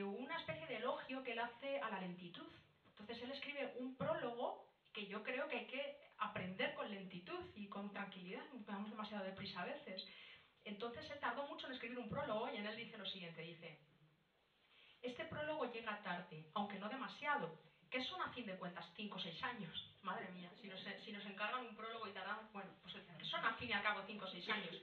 [SPEAKER 2] una especie de elogio que él hace a la lentitud. Entonces él escribe un prólogo que yo creo que hay que aprender con lentitud y con tranquilidad, vamos demasiado deprisa a veces. Entonces él tardó mucho en escribir un prólogo y en él dice lo siguiente, dice: este prólogo llega tarde, aunque no demasiado. ¿Qué son a fin de cuentas 5 o 6 años? Madre mía, si nos encargan un prólogo y tardamos, bueno, pues ¿qué son al fin y al cabo 5 o 6 años?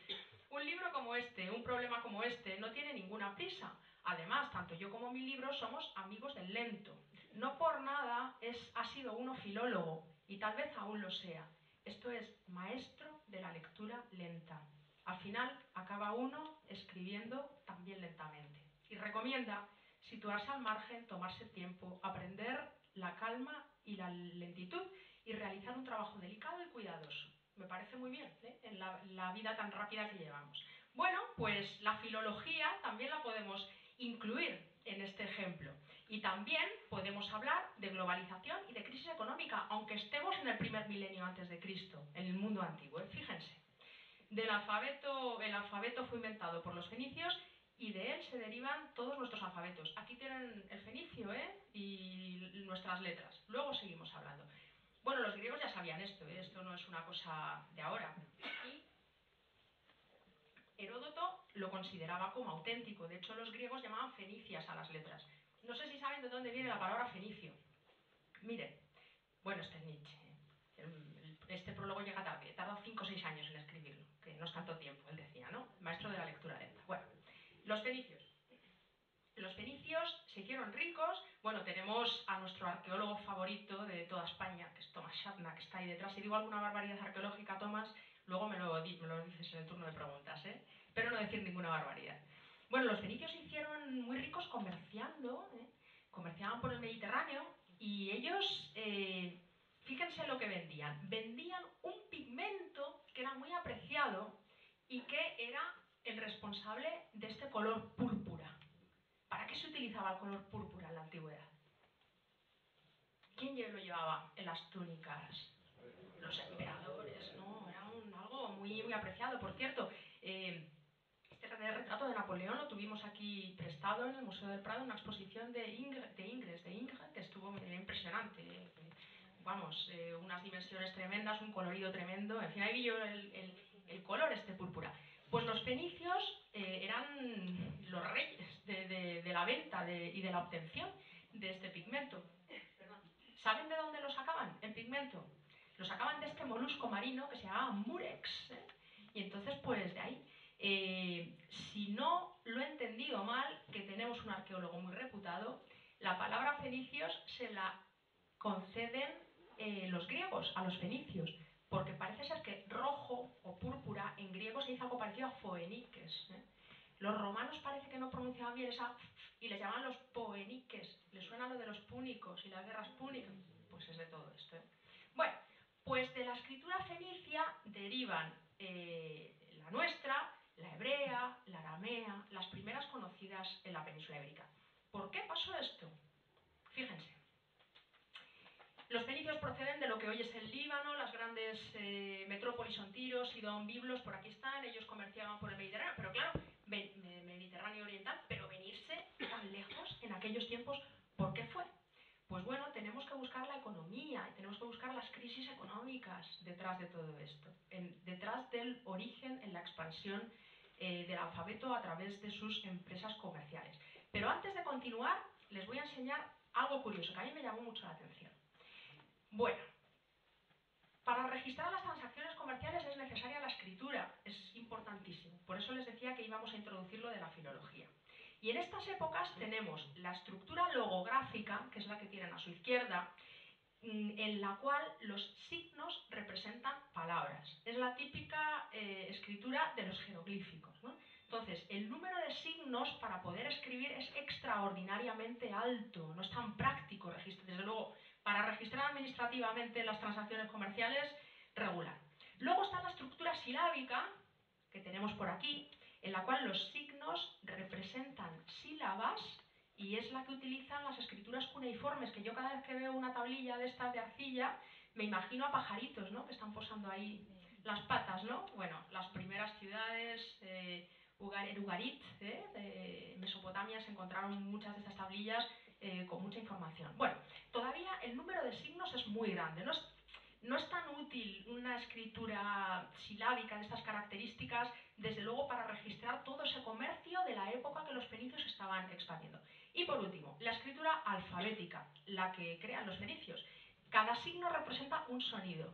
[SPEAKER 2] Un libro como este, un problema como este, no tiene ninguna prisa. Además, tanto yo como mi libro somos amigos del lento. No por nada ha sido uno filólogo, y tal vez aún lo sea. Esto es, maestro de la lectura lenta. Al final, acaba uno escribiendo también lentamente. Y recomienda situarse al margen, tomarse tiempo, aprender la calma y la lentitud y realizar un trabajo delicado y cuidadoso. Me parece muy bien, ¿eh? En la vida tan rápida que llevamos. Bueno, pues la filología también la podemos incluir en este ejemplo. Y también podemos hablar de globalización y de crisis económica, aunque estemos en el primer milenio antes de Cristo, en el mundo antiguo, ¿eh? Fíjense. el alfabeto fue inventado por los fenicios y de él se derivan todos nuestros alfabetos. Aquí tienen el fenicio, y nuestras letras. Luego seguimos hablando. Bueno, los griegos ya sabían esto, esto no es una cosa de ahora. Y Heródoto lo consideraba como auténtico. De hecho, los griegos llamaban fenicias a las letras. No sé si saben de dónde viene la palabra fenicio. Miren, bueno, este es Nietzsche. Este prólogo llega tarde. He tardado 5 o 6 años en escribirlo, que no es tanto tiempo, él decía, ¿no? Maestro de la lectura lenta. Bueno, los fenicios. Los fenicios se hicieron ricos. Bueno, tenemos a nuestro arqueólogo favorito de toda España, que es Tomás Shatna, que está ahí detrás. Si digo alguna barbaridad arqueológica, Tomás, luego me lo dices en el turno de preguntas, ¿eh? Pero no decir ninguna barbaridad. Bueno, los fenicios se hicieron muy ricos comerciando, comerciaban por el Mediterráneo y ellos, fíjense lo que vendían. Vendían un pigmento que era muy apreciado y que era el responsable de este color púrpura. ¿Para qué se utilizaba el color púrpura en la antigüedad? ¿Quién lo llevaba en las túnicas? Los emperadores, ¿no? Era algo muy, muy apreciado. Por cierto, este retrato de Napoleón lo tuvimos aquí prestado en el Museo del Prado, en una exposición de Ingres, que estuvo impresionante. Vamos, unas dimensiones tremendas, un colorido tremendo. En fin, ahí vi yo el color púrpura. Pues los fenicios eran los reyes de la venta y de la obtención de este pigmento. ¿Saben de dónde lo sacaban, el pigmento? Lo sacaban de este molusco marino que se llamaba murex, y entonces pues de ahí. Si no lo he entendido mal, que tenemos un arqueólogo muy reputado, la palabra fenicios se la conceden los griegos a los fenicios, porque parece ser que rojo o púrpura en griego se dice algo parecido a foeniques. Los romanos parece que no pronunciaban bien esa y les llamaban los poeniques. ¿Les suena lo de los púnicos y las guerras púnicas? Pues es de todo esto. Bueno, pues de la escritura fenicia derivan la nuestra, la hebrea, la aramea, las primeras conocidas en la península ibérica. ¿Por qué pasó esto? Fíjense. Los fenicios proceden de lo que hoy es el Líbano, las grandes metrópolis son Tiro, Sidón, Biblos, por aquí están, ellos comerciaban por el Mediterráneo, pero claro, Mediterráneo oriental, pero venirse tan lejos en aquellos tiempos, ¿por qué fue? Pues bueno, tenemos que buscar la economía y tenemos que buscar las crisis económicas detrás de todo esto, detrás del origen en la expansión del alfabeto a través de sus empresas comerciales. Pero antes de continuar, les voy a enseñar algo curioso que a mí me llamó mucho la atención. Bueno, para registrar las transacciones comerciales es necesaria la escritura, es importantísimo. Por eso les decía que íbamos a introducir lo de la filología. Y en estas épocas tenemos la estructura logográfica, que es la que tienen a su izquierda, en la cual los signos representan palabras. Es la típica escritura de los jeroglíficos, ¿no? Entonces, el número de signos para poder escribir es extraordinariamente alto, no es tan práctico registrar. Desde luego, para registrar administrativamente las transacciones comerciales, regular. Luego está la estructura silábica, que tenemos por aquí, en la cual los signos representan sílabas y es la que utilizan las escrituras cuneiformes, que yo cada vez que veo una tablilla de estas de arcilla, me imagino a pajaritos, ¿no?, que están posando ahí las patas, ¿no? Bueno, las primeras ciudades, en Ugarit, de Mesopotamia, se encontraron muchas de estas tablillas con mucha información. Bueno, todavía el número de signos es muy grande, no es tan útil una escritura silábica de estas características, desde luego, para registrar todo ese comercio de la época que los fenicios estaban expandiendo. Y por último, la escritura alfabética, la que crean los fenicios. Cada signo representa un sonido.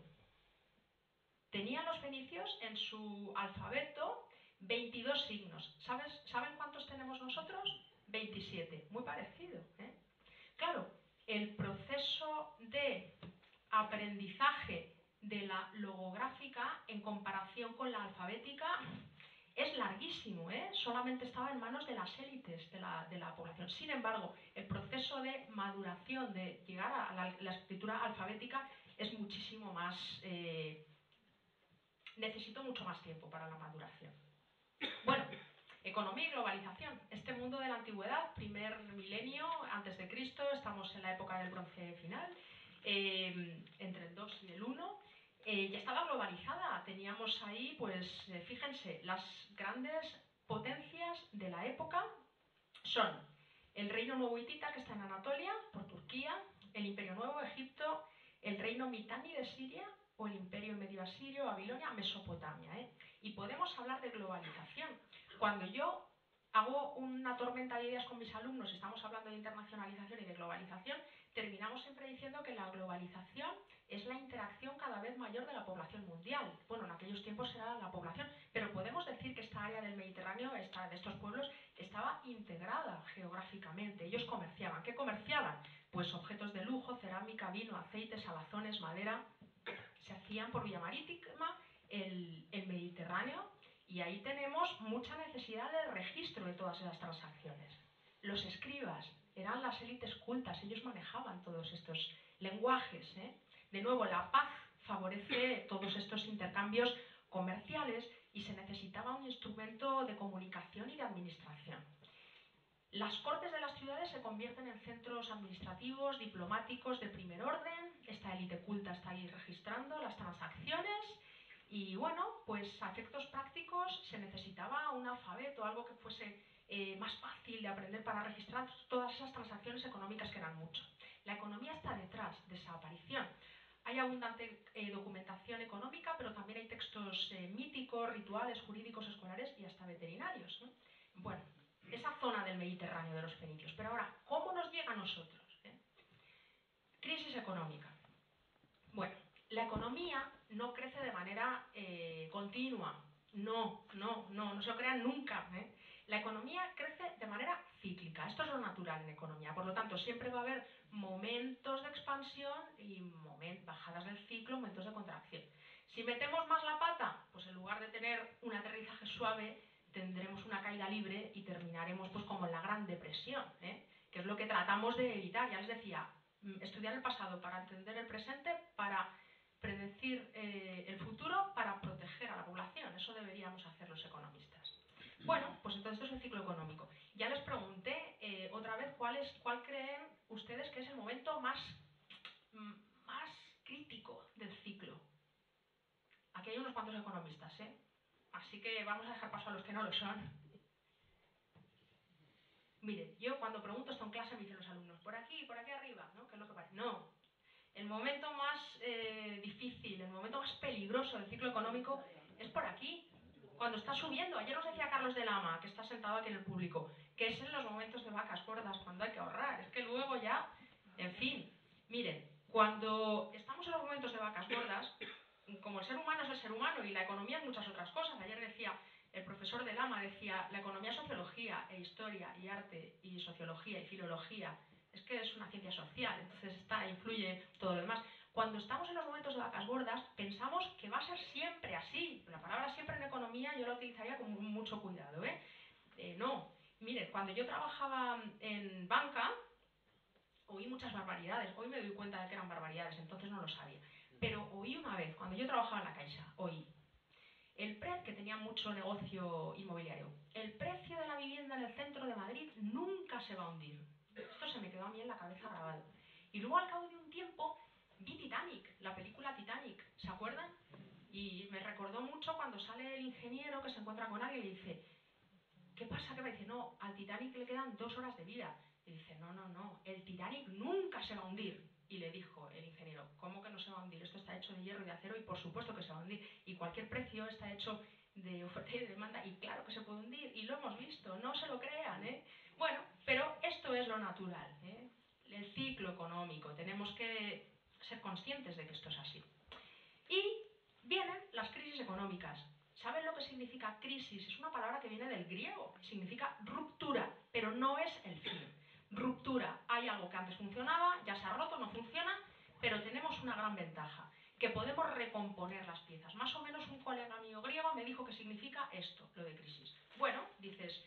[SPEAKER 2] Tenían los fenicios en su alfabeto 22 signos. ¿Saben cuántos tenemos nosotros? 27. Muy parecido, ¿eh? Claro, el proceso de aprendizaje de la logográfica en comparación con la alfabética es larguísimo, ¿eh? Solamente estaba en manos de las élites de la población. Sin embargo, el proceso de maduración, de llegar a la escritura alfabética, es muchísimo más... necesitó mucho más tiempo para la maduración. Bueno, economía y globalización. Este mundo de la antigüedad, primer milenio antes de Cristo, estamos en la época del bronce final, entre el 2 y el 1. ya estaba globalizada. Teníamos ahí, pues, fíjense, las grandes potencias de la época son el Reino Nuevo Hitita, que está en Anatolia, por Turquía, el Imperio Nuevo, Egipto, el Reino Mitanni de Siria o el Imperio Medio Asirio, Babilonia, Mesopotamia. Y podemos hablar de globalización. Cuando yo hago una tormenta de ideas con mis alumnos, estamos hablando de internacionalización y de globalización, terminamos siempre diciendo que la globalización es la interacción cada vez mayor de la población mundial. Bueno, en aquellos tiempos era la población, pero podemos decir que esta área del Mediterráneo, de estos pueblos, estaba integrada geográficamente. Ellos comerciaban. ¿Qué comerciaban? Pues objetos de lujo, cerámica, vino, aceite, salazones, madera. Se hacían por vía marítima el Mediterráneo, y ahí tenemos mucha necesidad de registro de todas esas transacciones. Los escribas eran las élites cultas, ellos manejaban todos estos lenguajes. De nuevo, la paz favorece todos estos intercambios comerciales y se necesitaba un instrumento de comunicación y de administración. Las cortes de las ciudades se convierten en centros administrativos, diplomáticos de primer orden. Esta élite culta está ahí registrando las transacciones. Y bueno, pues a efectos prácticos se necesitaba un alfabeto, algo que fuese más fácil de aprender para registrar todas esas transacciones económicas, que eran mucho. La economía está detrás de esa aparición. Hay abundante documentación económica, pero también hay textos míticos, rituales, jurídicos, escolares y hasta veterinarios. Bueno, esa zona del Mediterráneo de los fenicios. Pero ahora, ¿cómo nos llega a nosotros? Crisis económica. Bueno, la economía no crece de manera continua. No se lo crean nunca. La economía crece de manera cíclica. Esto es lo natural en economía. Por lo tanto, siempre va a haber momentos de expansión y bajadas del ciclo, momentos de contracción. Si metemos más la pata, pues en lugar de tener un aterrizaje suave, tendremos una caída libre y terminaremos pues como en la Gran Depresión, que es lo que tratamos de evitar. Ya les decía, estudiar el pasado para entender el presente, para predecir el futuro, para proteger a la población. Eso deberíamos hacer los economistas. Bueno, pues entonces esto es el ciclo económico. Ya les pregunté otra vez cuál creen ustedes que es el momento más crítico del ciclo. Aquí hay unos cuantos economistas, así que vamos a dejar paso a los que no lo son. Miren, yo cuando pregunto esto en clase me dicen los alumnos, por aquí arriba, ¿no? ¿Qué es lo que parece? No. El momento más difícil, el momento más peligroso del ciclo económico es por aquí, cuando está subiendo. Ayer nos decía Carlos de Lama, que está sentado aquí en el público, que es en los momentos de vacas gordas, cuando hay que ahorrar. Es que luego ya, en fin, miren, cuando estamos en los momentos de vacas gordas, como el ser humano es el ser humano y la economía es muchas otras cosas. Ayer decía, el profesor de Lama decía, la economía es sociología e historia y arte y sociología y filología. Es que es una ciencia social, entonces influye todo lo demás. Cuando estamos en los momentos de vacas gordas, pensamos que va a ser siempre así. La palabra siempre en economía yo la utilizaría con mucho cuidado. No, miren, cuando yo trabajaba en banca, oí muchas barbaridades. Hoy me doy cuenta de que eran barbaridades, entonces no lo sabía. Pero oí una vez, cuando yo trabajaba en la Caixa, oí el precio, que tenía mucho negocio inmobiliario, el precio de la vivienda en el centro de Madrid nunca se va a hundir. Esto se me quedó a mí en la cabeza grabado. Y luego, al cabo de un tiempo, vi Titanic, la película Titanic, ¿se acuerdan? Y me recordó mucho cuando sale el ingeniero que se encuentra con alguien y le dice, ¿qué pasa? ¿Qué me dice? No, al Titanic le quedan 2 horas de vida. Y dice, no, el Titanic nunca se va a hundir. Y le dijo el ingeniero, ¿cómo que no se va a hundir? Esto está hecho de hierro y de acero y por supuesto que se va a hundir. Y cualquier precio está hecho de oferta y de demanda y claro que se puede hundir. Y lo hemos visto, no se lo crean, Bueno, pero esto es lo natural, el ciclo económico. Tenemos que ser conscientes de que esto es así. Y vienen las crisis económicas. ¿Saben lo que significa crisis? Es una palabra que viene del griego. Significa ruptura, pero no es el fin. Ruptura. Hay algo que antes funcionaba, ya se ha roto, no funciona, pero tenemos una gran ventaja, que podemos recomponer las piezas. Más o menos un colega mío griego me dijo que significa esto, lo de crisis. Bueno, dices,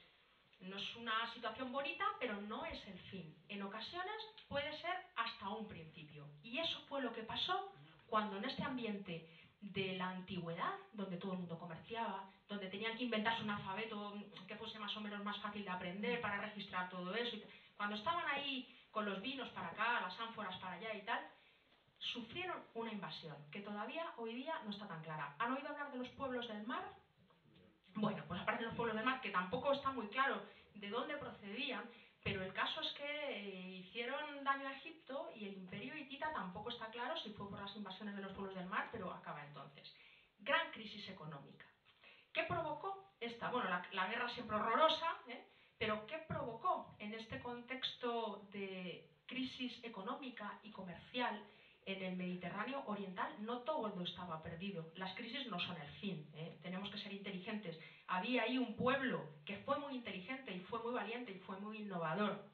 [SPEAKER 2] no es una situación bonita, pero no es el fin. En ocasiones puede ser hasta un principio. Y eso fue lo que pasó cuando en este ambiente de la antigüedad, donde todo el mundo comerciaba, donde tenían que inventarse un alfabeto que fuese más o menos más fácil de aprender para registrar todo eso, cuando estaban ahí con los vinos para acá, las ánforas para allá y tal, sufrieron una invasión que todavía hoy día no está tan clara. ¿Han oído hablar de los pueblos del mar? Bueno, pues aparecen los pueblos del mar, que tampoco está muy claro de dónde procedían, pero el caso es que hicieron daño a Egipto y el imperio hitita tampoco está claro si fue por las invasiones de los pueblos del mar, pero acaba entonces. Gran crisis económica. ¿Qué provocó esta? Bueno, la guerra siempre horrorosa, pero ¿qué provocó en este contexto de crisis económica y comercial en el Mediterráneo oriental? No todo estaba perdido. Las crisis no son el fin. Tenemos que ser inteligentes. Había ahí un pueblo que fue muy inteligente y fue muy valiente y fue muy innovador.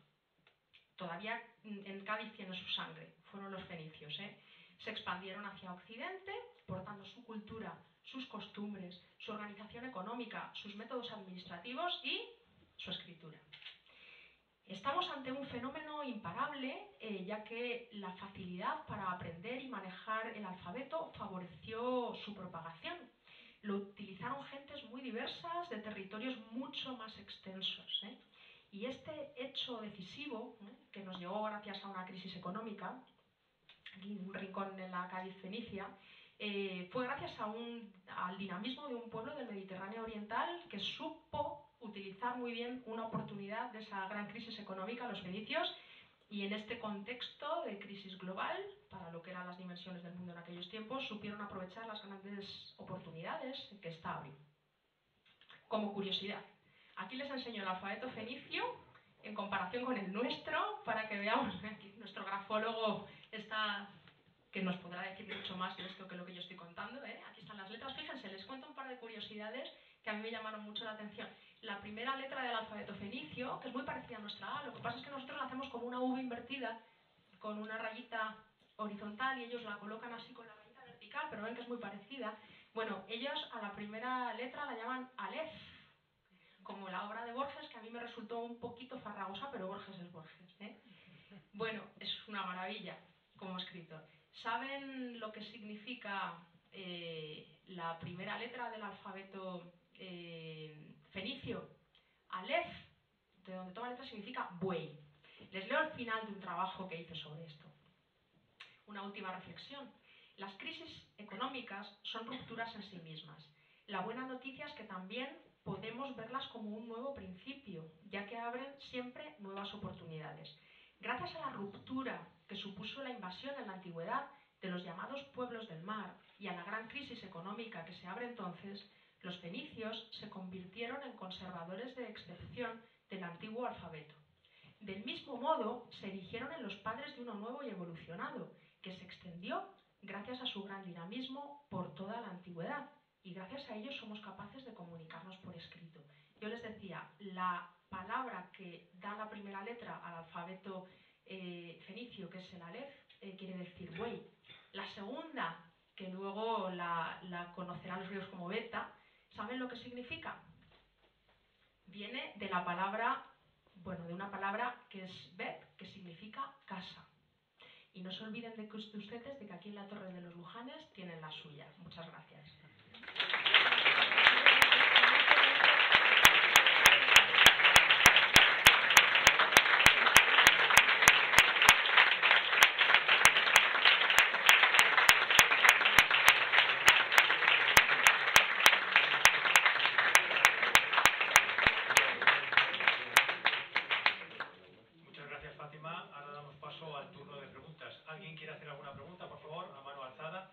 [SPEAKER 2] Todavía en Cádiz tiene su sangre. Fueron los fenicios. Se expandieron hacia Occidente, portando su cultura, sus costumbres, su organización económica, sus métodos administrativos y su escritura. Estamos ante un fenómeno imparable, ya que la facilidad para aprender y manejar el alfabeto favoreció su propagación. Lo utilizaron gentes muy diversas, de territorios mucho más extensos. Y este hecho decisivo, que nos llegó gracias a una crisis económica, aquí en un rincón en la Cádiz fenicia, fue gracias al dinamismo de un pueblo del Mediterráneo oriental que supo utilizar muy bien una oportunidad de esa gran crisis económica, los fenicios, y en este contexto de crisis global, para lo que eran las dimensiones del mundo en aquellos tiempos, supieron aprovechar las grandes oportunidades que esta abrió. Como curiosidad, aquí les enseño el alfabeto fenicio en comparación con el nuestro, para que veamos, aquí nuestro grafólogo está, que nos podrá decir mucho más de esto que lo que yo estoy contando. Aquí están las letras. Fíjense, les cuento un par de curiosidades que a mí me llamaron mucho la atención. La primera letra del alfabeto fenicio, que es muy parecida a nuestra A, lo que pasa es que nosotros la hacemos como una V invertida, con una rayita horizontal, y ellos la colocan así con la rayita vertical, pero ven que es muy parecida. Bueno, ellos a la primera letra la llaman Aleph, como la obra de Borges, que a mí me resultó un poquito farragosa, pero Borges es Borges. Bueno, es una maravilla como escritor. ¿Saben lo que significa la primera letra del alfabeto fenicio? Aleph, de donde toma letra, significa buey. Les leo el final de un trabajo que hice sobre esto. Una última reflexión. Las crisis económicas son rupturas en sí mismas. La buena noticia es que también podemos verlas como un nuevo principio, ya que abren siempre nuevas oportunidades. Gracias a la ruptura que supuso la invasión en la antigüedad de los llamados pueblos del mar y a la gran crisis económica que se abre entonces, los fenicios se convirtieron en conservadores de excepción del antiguo alfabeto. Del mismo modo, se erigieron en los padres de uno nuevo y evolucionado, que se extendió gracias a su gran dinamismo por toda la antigüedad, y gracias a ello somos capaces de comunicarnos por escrito. Yo les decía, la palabra que da la primera letra al alfabeto fenicio, que es el Aleph, quiere decir buey. La segunda, que luego la conocerán los griegos como beta, ¿saben lo que significa? Viene de la palabra, de una palabra que es bet, que significa casa. Y no se olviden de ustedes de que aquí en la Torre de los Lujanes tienen la suya. Muchas gracias.
[SPEAKER 1] Muchas gracias, Fátima. Ahora damos paso al turno de preguntas. ¿Alguien quiere hacer alguna pregunta, por favor? A mano alzada.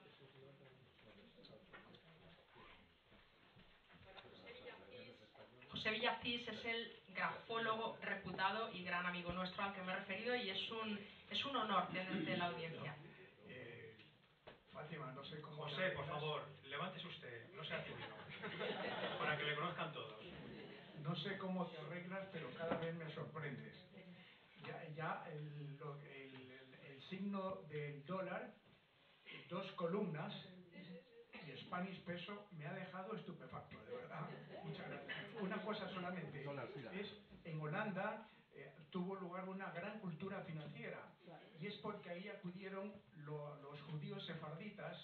[SPEAKER 2] José Villacís es el grafólogo reputado y gran amigo nuestro al que me he referido, y es un honor tenerte en la audiencia.
[SPEAKER 4] Fátima, no sé cómo...
[SPEAKER 1] José, por favor, levántese usted, no sea tímido, para que le conozcan todos.
[SPEAKER 4] No sé cómo te arreglas, pero cada vez me sorprendes. Ya el signo del dólar, 2 columnas y Spanish peso, me ha dejado estupefacto, de verdad. Muchas gracias. Una cosa solamente, es en Holanda tuvo lugar una gran cultura financiera, y es porque ahí acudieron los judíos sefarditas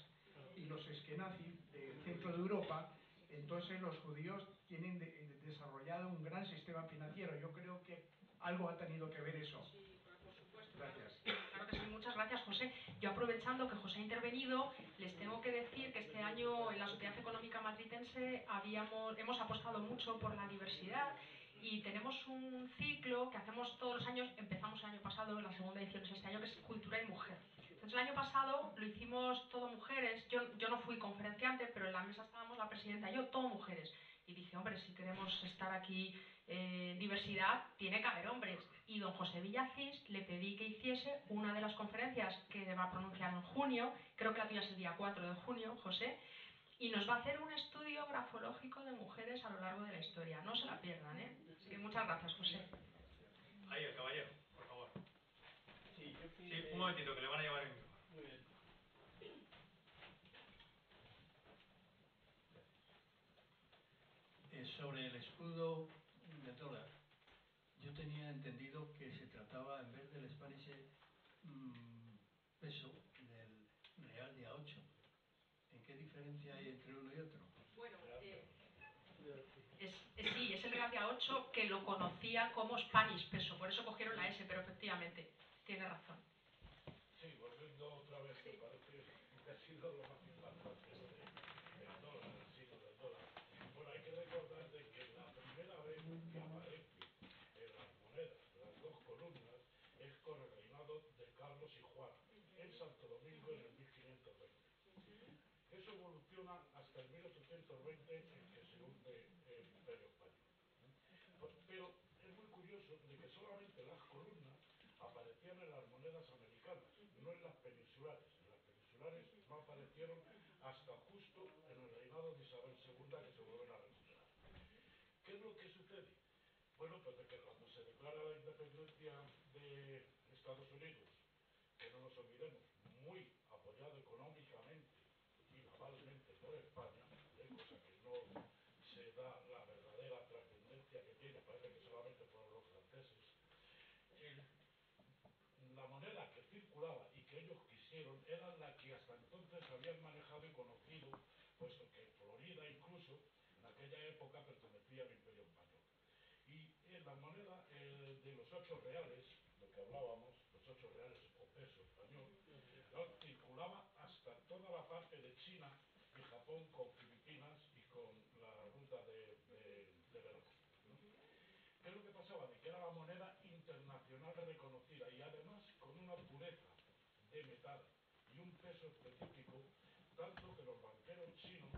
[SPEAKER 4] y los eskenazis del centro de Europa. Entonces los judíos tienen desarrollado un gran sistema financiero. Yo creo que algo ha tenido que ver eso.
[SPEAKER 2] Sí, por supuesto.
[SPEAKER 4] Gracias.
[SPEAKER 2] Claro que sí, muchas gracias, José. Yo, aprovechando que José ha intervenido, les tengo que decir que este año en la Sociedad Económica Matritense hemos apostado mucho por la diversidad y tenemos un ciclo que hacemos todos los años. Empezamos el año pasado, la segunda edición es este año, que es Cultura y Mujer. Entonces, el año pasado lo hicimos todo mujeres. Yo no fui conferenciante, pero en la mesa estábamos la presidenta y yo, todo mujeres. Y dije, hombre, si queremos estar aquí diversidad, tiene que haber hombres. Y don José Villacís le pedí que hiciese una de las conferencias que va a pronunciar en junio, creo que la tuya es el día 4 de junio, José, y nos va a hacer un estudio grafológico de mujeres a lo largo de la historia. No se la pierdan, ¿eh? Así que muchas gracias, José.
[SPEAKER 1] Ahí, el caballero, por favor.
[SPEAKER 5] Sí, yo fui
[SPEAKER 1] Sí, un momentito, que le van a llevar el micrófono.
[SPEAKER 5] Muy bien. Sobre el escudo del dólar, yo tenía entendido que se trataba, en vez del Spanish peso, del real de A8. ¿En qué diferencia hay entre uno y otro?
[SPEAKER 2] Bueno, sí, es el real de A8, que lo conocían como Spanish peso, por eso cogieron la S, pero efectivamente, tiene razón.
[SPEAKER 6] Sí, volviendo otra vez, me parece que ha sido lo más impactante del dólar, el signo del dólar. Bueno, hay que recordar de que la primera vez que aparece en las monedas, las dos columnas, es con el reinado de Carlos y Juana, en Santo Domingo en el 1520. Eso evoluciona hasta el 1820, en que se hunde el Imperio Español. Pero es muy curioso de que solamente las columnas aparecían en las monedas americanas, no en las peninsulares. En las peninsulares no aparecieron hasta justo en el reinado de Isabel II, que se vuelven a recuperar. ¿Qué es lo que sucede? Bueno, pues de que cuando se declara la independencia de Estados Unidos, que no nos olvidemos, muy apoyado económicamente y navalmente por España, cosa que no se da la verdadera trascendencia que tiene, parece que solamente fueron los franceses. La moneda que circulaba y que ellos quisieron era la que hasta entonces habían manejado y conocido, puesto que Florida incluso en aquella época pertenecía al Imperio Español. Y la moneda de los 8 reales, lo que hablábamos, los 8 reales o peso español, ¿no?, circulaba hasta toda la parte de China y Japón, con Filipinas y con la ruta de Veracruz, ¿no? ¿Qué es lo que pasaba? De que era la moneda internacional reconocida y además con una pureza de metal y un peso específico, tanto que los banqueros chinos,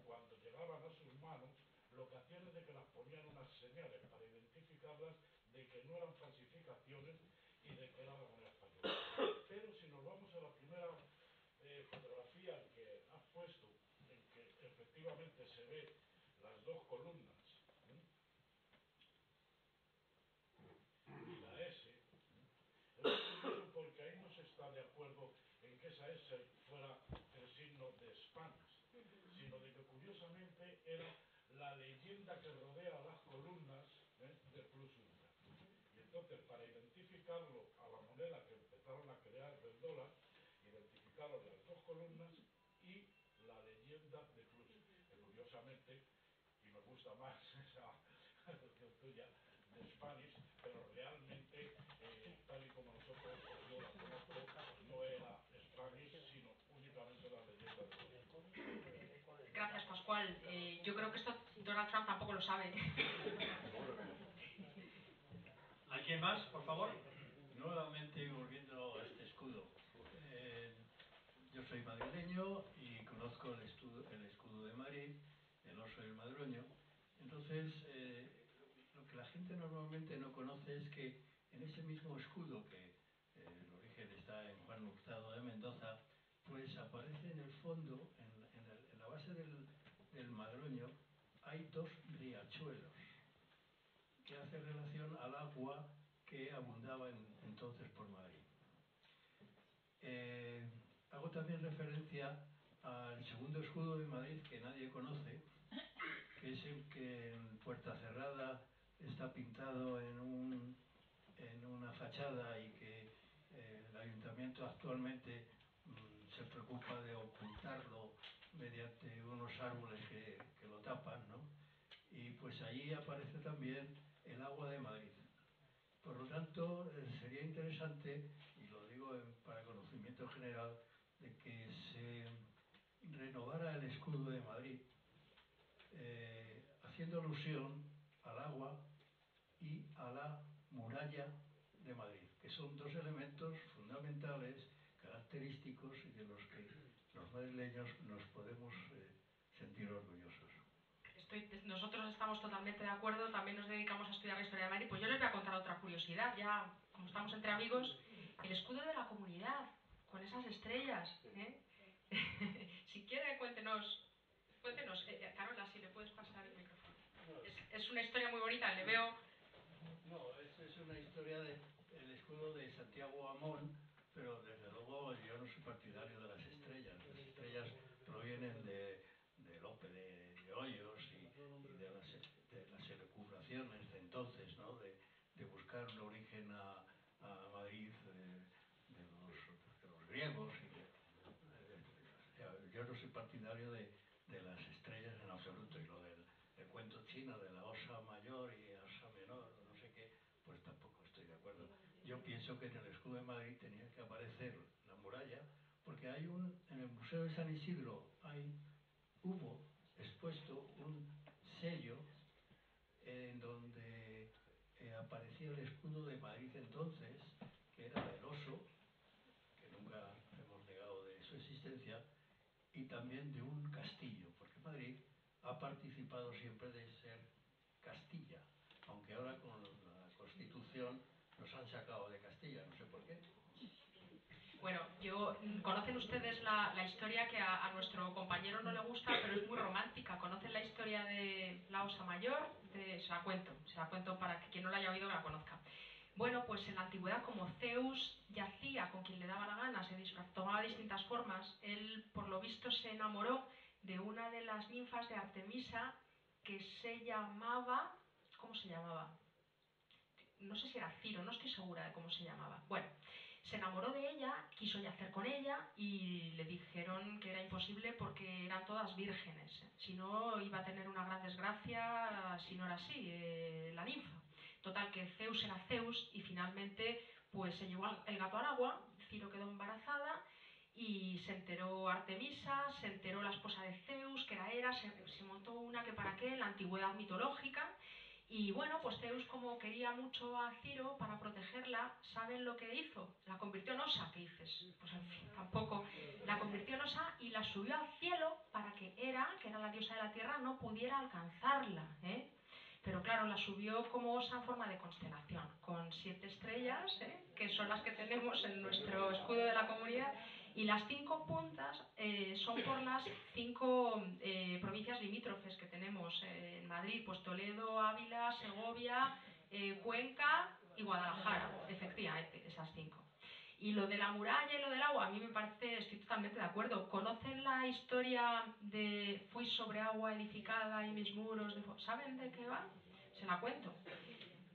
[SPEAKER 6] cuando llegaban a sus manos, lo que hacían es de que las ponían unas señales para identificarlas, de que no eran falsificaciones y de que era la moneda española. Pero si nos vamos a la primera fotografía que has puesto, en que efectivamente se ve las dos columnas, y la S, es muy curioso porque ahí no se está de acuerdo en que esa S fuera el signo de Spanish, sino de que curiosamente era la leyenda que rodea las columnas de Plus Ultra. Y entonces, para identificarlo a la moneda que empezaron a crear del dólar, identificaron las dos columnas y la leyenda de Plus. Que curiosamente, y me gusta más esa versión tuya, de Spanish, pero realmente, tal y como nosotros, yo la conozco, no era Spanish, sino únicamente la leyenda de Plus.
[SPEAKER 2] Gracias, Pascual. Yo creo que esto Donald Trump tampoco lo sabe.
[SPEAKER 1] ¿Alguien más, por favor?
[SPEAKER 5] Nuevamente, volviendo a este escudo. Yo soy madrileño y conozco el escudo de Madrid, el oso y el madroño. Entonces, lo que la gente normalmente no conoce es que en ese mismo escudo, que el origen está en Juan Hurtado de Mendoza, pues aparece en el fondo, en la base del madroño, hay 2 riachuelos que hace relación al agua que abundaba entonces por Madrid. Hago también referencia al segundo escudo de Madrid que nadie conoce, que es el que en Puerta Cerrada está pintado en una fachada y que el ayuntamiento actualmente se preocupa de ocultarlo mediante unos árboles que lo tapan, ¿no? Y pues allí aparece también el agua de Madrid. Por lo tanto, sería interesante, y lo digo para conocimiento general, de que se renovara el escudo de Madrid, haciendo alusión al agua y a la muralla de Madrid, que son dos elementos fundamentales, característicos y de los que los madrileños nos podemos sentir orgullosos.
[SPEAKER 2] Nosotros estamos totalmente de acuerdo, también nos dedicamos a estudiar la historia de Madrid. Pues yo les voy a contar otra curiosidad, ya como estamos entre amigos, el escudo de la comunidad, con esas estrellas, ¿eh? Si quiere, cuéntenos, Carola, si le puedes pasar el micrófono. Es una historia muy bonita, le veo...
[SPEAKER 5] No, es una historia del escudo de Santiago Amón, pero desde luego yo no soy partidario de las estrellas. Las estrellas provienen de Lope de Hoyos y de las elucubraciones de entonces, ¿no? De buscar un origen a Madrid de los griegos. Yo no soy partidario de las estrellas en absoluto, y lo del cuento chino de la osa mayor y osa menor, no sé qué, pues tampoco estoy de acuerdo. Yo pienso que en el escudo de Madrid tenía que aparecer la muralla, porque en el Museo de San Isidro hubo expuesto un sello en donde aparecía el escudo de Madrid entonces, que era del oso, que nunca hemos negado de su existencia, y también de un castillo, porque Madrid ha participado siempre de ser Castilla, aunque ahora con la Constitución nos han sacado de Castilla, no sé por qué.
[SPEAKER 2] Bueno, conocen ustedes la historia que a nuestro compañero no le gusta, pero es muy romántica. ¿Conocen la historia de la Osa Mayor? Se la cuento para que quien no la haya oído que la conozca. Bueno, pues en la antigüedad, como Zeus yacía con quien le daba la gana, tomaba distintas formas, él por lo visto se enamoró de una de las ninfas de Artemisa que se llamaba... ¿Cómo se llamaba? No sé si era Ciro, no estoy segura de cómo se llamaba. Bueno, se enamoró de ella, quiso yacer con ella y le dijeron que era imposible porque eran todas vírgenes. Si no, iba a tener una gran desgracia si no era así, la ninfa. Total, que Zeus era Zeus y finalmente pues se llevó el gato al agua, Ciro quedó embarazada y se enteró Artemisa, se enteró la esposa de Zeus, que era Hera, se montó una que para qué en la antigüedad mitológica. Y bueno, pues Zeus, como quería mucho a Ciro para protegerla, ¿saben lo que hizo? La convirtió en osa, ¿qué dices? Pues en fin, tampoco. La convirtió en osa y la subió al cielo para que Hera, que era la diosa de la tierra, no pudiera alcanzarla, ¿eh? Pero claro, la subió como osa en forma de constelación, con 7 estrellas, que son las que tenemos en nuestro escudo de la comunidad, y las 5 puntas son por las 5 provincias limítrofes que tenemos en Madrid, pues Toledo, Ávila, Segovia, Cuenca y Guadalajara, efectivamente, esas 5. Y lo de la muralla y lo del agua, a mí me parece, estoy totalmente de acuerdo. ¿Conocen la historia de fui sobre agua edificada y mis muros de ¿Saben de qué va? Se la cuento.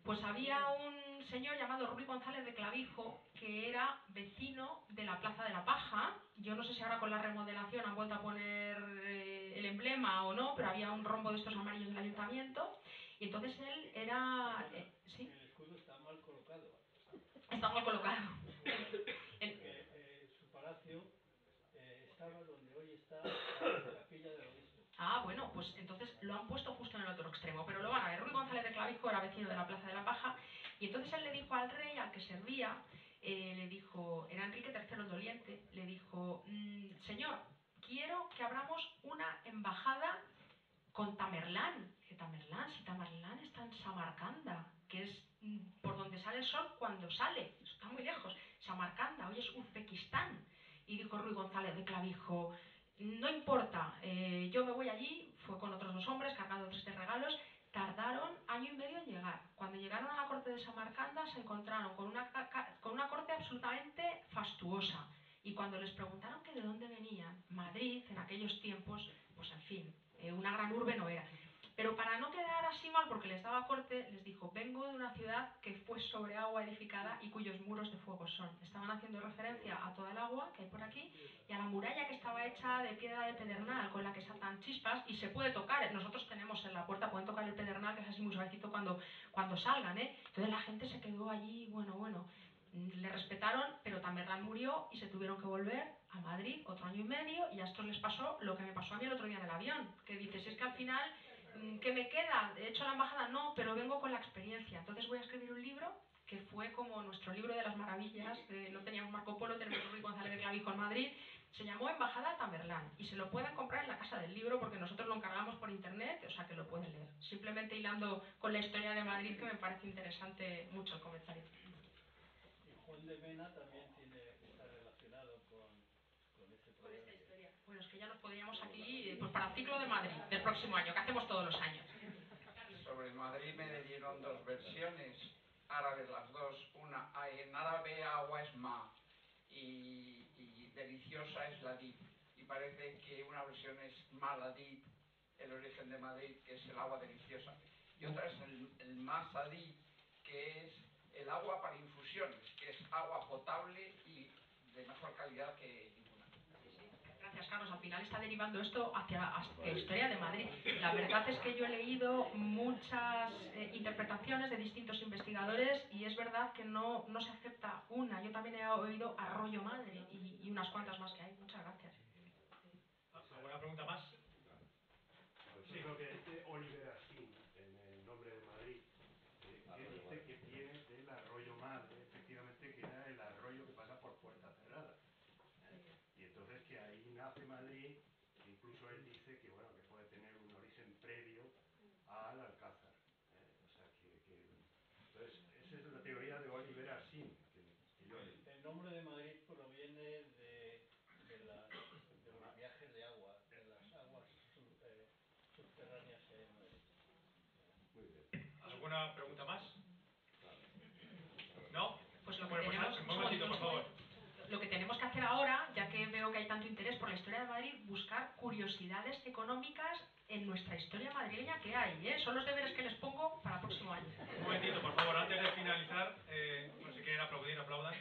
[SPEAKER 2] Pues había un señor llamado Ruy González de Clavijo que era vecino de la Plaza de la Paja. Yo no sé si ahora con la remodelación han vuelto a poner el emblema o no, pero había un rombo de estos amarillos del ayuntamiento. Y entonces él era... ¿sí?
[SPEAKER 5] El escudo está mal colocado.
[SPEAKER 2] Está mal colocado.
[SPEAKER 5] Porque su palacio estaba donde hoy está la capilla del obispo.
[SPEAKER 2] Ah, bueno, pues entonces lo han puesto justo en el otro extremo, pero lo van a ver. Ruy González de Clavijo era vecino de la Plaza de la Paja y entonces él le dijo al rey, al que servía, le dijo, era Enrique III el Doliente, le dijo, señor, quiero que abramos una embajada con Tamerlán. Dice, Tamerlán, si Tamerlán está en Samarcanda, que es por donde sale el sol cuando sale, está muy lejos. Samarcanda, hoy es Uzbekistán. Y dijo Ruy González de Clavijo, no importa, yo me voy allí, fue con otros 2 hombres cargados de regalos, tardaron año y medio en llegar. Cuando llegaron a la corte de Samarcanda se encontraron con una corte absolutamente fastuosa. Y cuando les preguntaron que de dónde venían, Madrid en aquellos tiempos, pues en fin, una gran urbe no era. Pero para no quedar así mal, porque les daba corte, les dijo, vengo vengo de una ciudad que fue sobre agua edificada y cuyos muros de fuego son. Estaban haciendo referencia a toda el agua que hay por aquí y a la muralla que estaba hecha de piedra de pedernal con la que saltan chispas y se puede tocar. Nosotros tenemos en la puerta, pueden tocar el pedernal, que es así muy suavecito cuando salgan, ¿eh? Entonces la gente se quedó allí, bueno. Le respetaron, pero Tamerlán murió y se tuvieron que volver a Madrid otro año y medio, y a estos les pasó lo que me pasó a mí el otro día en el avión, que dices, es que al final, ¿qué me queda? ¿He hecho la embajada? No, pero vengo con la experiencia. Entonces voy a escribir un libro que fue como nuestro libro de las maravillas, no teníamos Marco Polo, tenemos Ruy González de Clavijo en Madrid, se llamó Embajada Tamerlán, y se lo pueden comprar en la casa del libro porque nosotros lo encargamos por internet, o sea que lo pueden leer. Simplemente hilando con la historia de Madrid, que me parece interesante mucho el comentario.
[SPEAKER 5] Juan de Mena también está relacionado con este problema.
[SPEAKER 2] Con esta historia. Bueno, es que ya nos podríamos aquí, pues para el ciclo de Madrid del próximo año, que hacemos todos los años.
[SPEAKER 7] Sobre Madrid me dieron dos versiones, árabes las dos. Una, en árabe agua es ma y deliciosa es ladid. Y parece que una versión es maladid, el origen de Madrid, que es el agua deliciosa. Y otra es el masadid, que es el agua para infusiones, que es agua potable y de mejor calidad que ninguna.
[SPEAKER 2] Gracias, Carlos. Al final está derivando esto hacia historia de Madrid. La verdad es que yo he leído muchas interpretaciones de distintos investigadores y es verdad que no se acepta una. Yo también he oído Arroyo Madre y unas cuantas más que hay. Muchas gracias.
[SPEAKER 1] ¿Alguna pregunta más?
[SPEAKER 8] Sí. Lo que dice Oliver Asín en el nombre de Madrid, que dice que viene del Arroyo Madre, efectivamente, que era el arroyo que pasa por Puerta Cerrada. Y entonces que ahí nace Madrid, incluso él dice que bueno, que puede tener un origen previo al Alcázar. O sea entonces esa es la teoría de Oliver Asín.
[SPEAKER 5] El nombre de Madrid proviene de los viajes de agua, de las aguas subterráneas que hay en Madrid.
[SPEAKER 8] Muy bien.
[SPEAKER 1] ¿Alguna pregunta más? ¿No?
[SPEAKER 2] Pues lo que
[SPEAKER 1] bueno,
[SPEAKER 2] tenemos,
[SPEAKER 1] un momentito, por favor.
[SPEAKER 2] Lo que tenemos que hacer ahora, ya que veo que hay tanto interés por la historia de Madrid, buscar curiosidades económicas en nuestra historia madrileña que hay, ¿eh? Son los deberes que les pongo para el próximo año.
[SPEAKER 1] Un momentito, por favor, antes de finalizar, no sé si quieren aplaudir, aplaudan.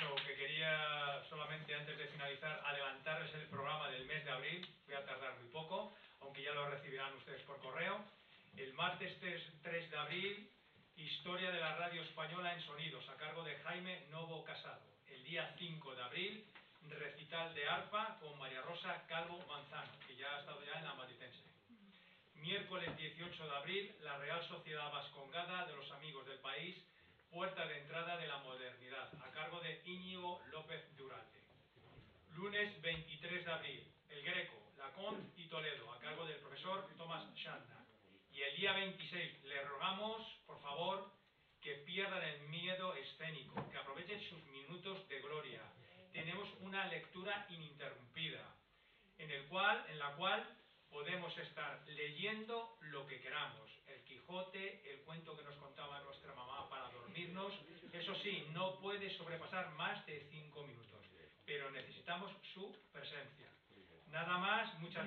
[SPEAKER 1] Lo que quería solamente antes de finalizar, adelantarles el programa del mes de abril, voy a tardar muy poco, aunque ya lo recibirán ustedes por correo. El martes 3 de abril, Historia de la Radio Española en Sonidos, a cargo de Jaime Novo Casado. El día 5 de abril, recital de arpa con María Rosa Calvo Manzano, que ya ha estado ya en la Matritense. Miércoles 18 de abril, la Real Sociedad Vascongada de los Amigos del País, Puerta de Entrada de la Modernidad, a cargo de Íñigo López Durante. Lunes 23 de abril, El Greco, Lacón y Toledo, a cargo del profesor Tomás Schanda. Y el día 26, le rogamos, por favor, que pierdan el miedo escénico, que aprovechen sus minutos de gloria. Tenemos una lectura ininterrumpida, en la cual podemos estar leyendo lo que queramos. El Quijote, el cuento que nos contaba nuestra mamá para dormirnos. Eso sí, no puede sobrepasar más de 5 minutos, pero necesitamos su presencia. Nada más, muchas gracias.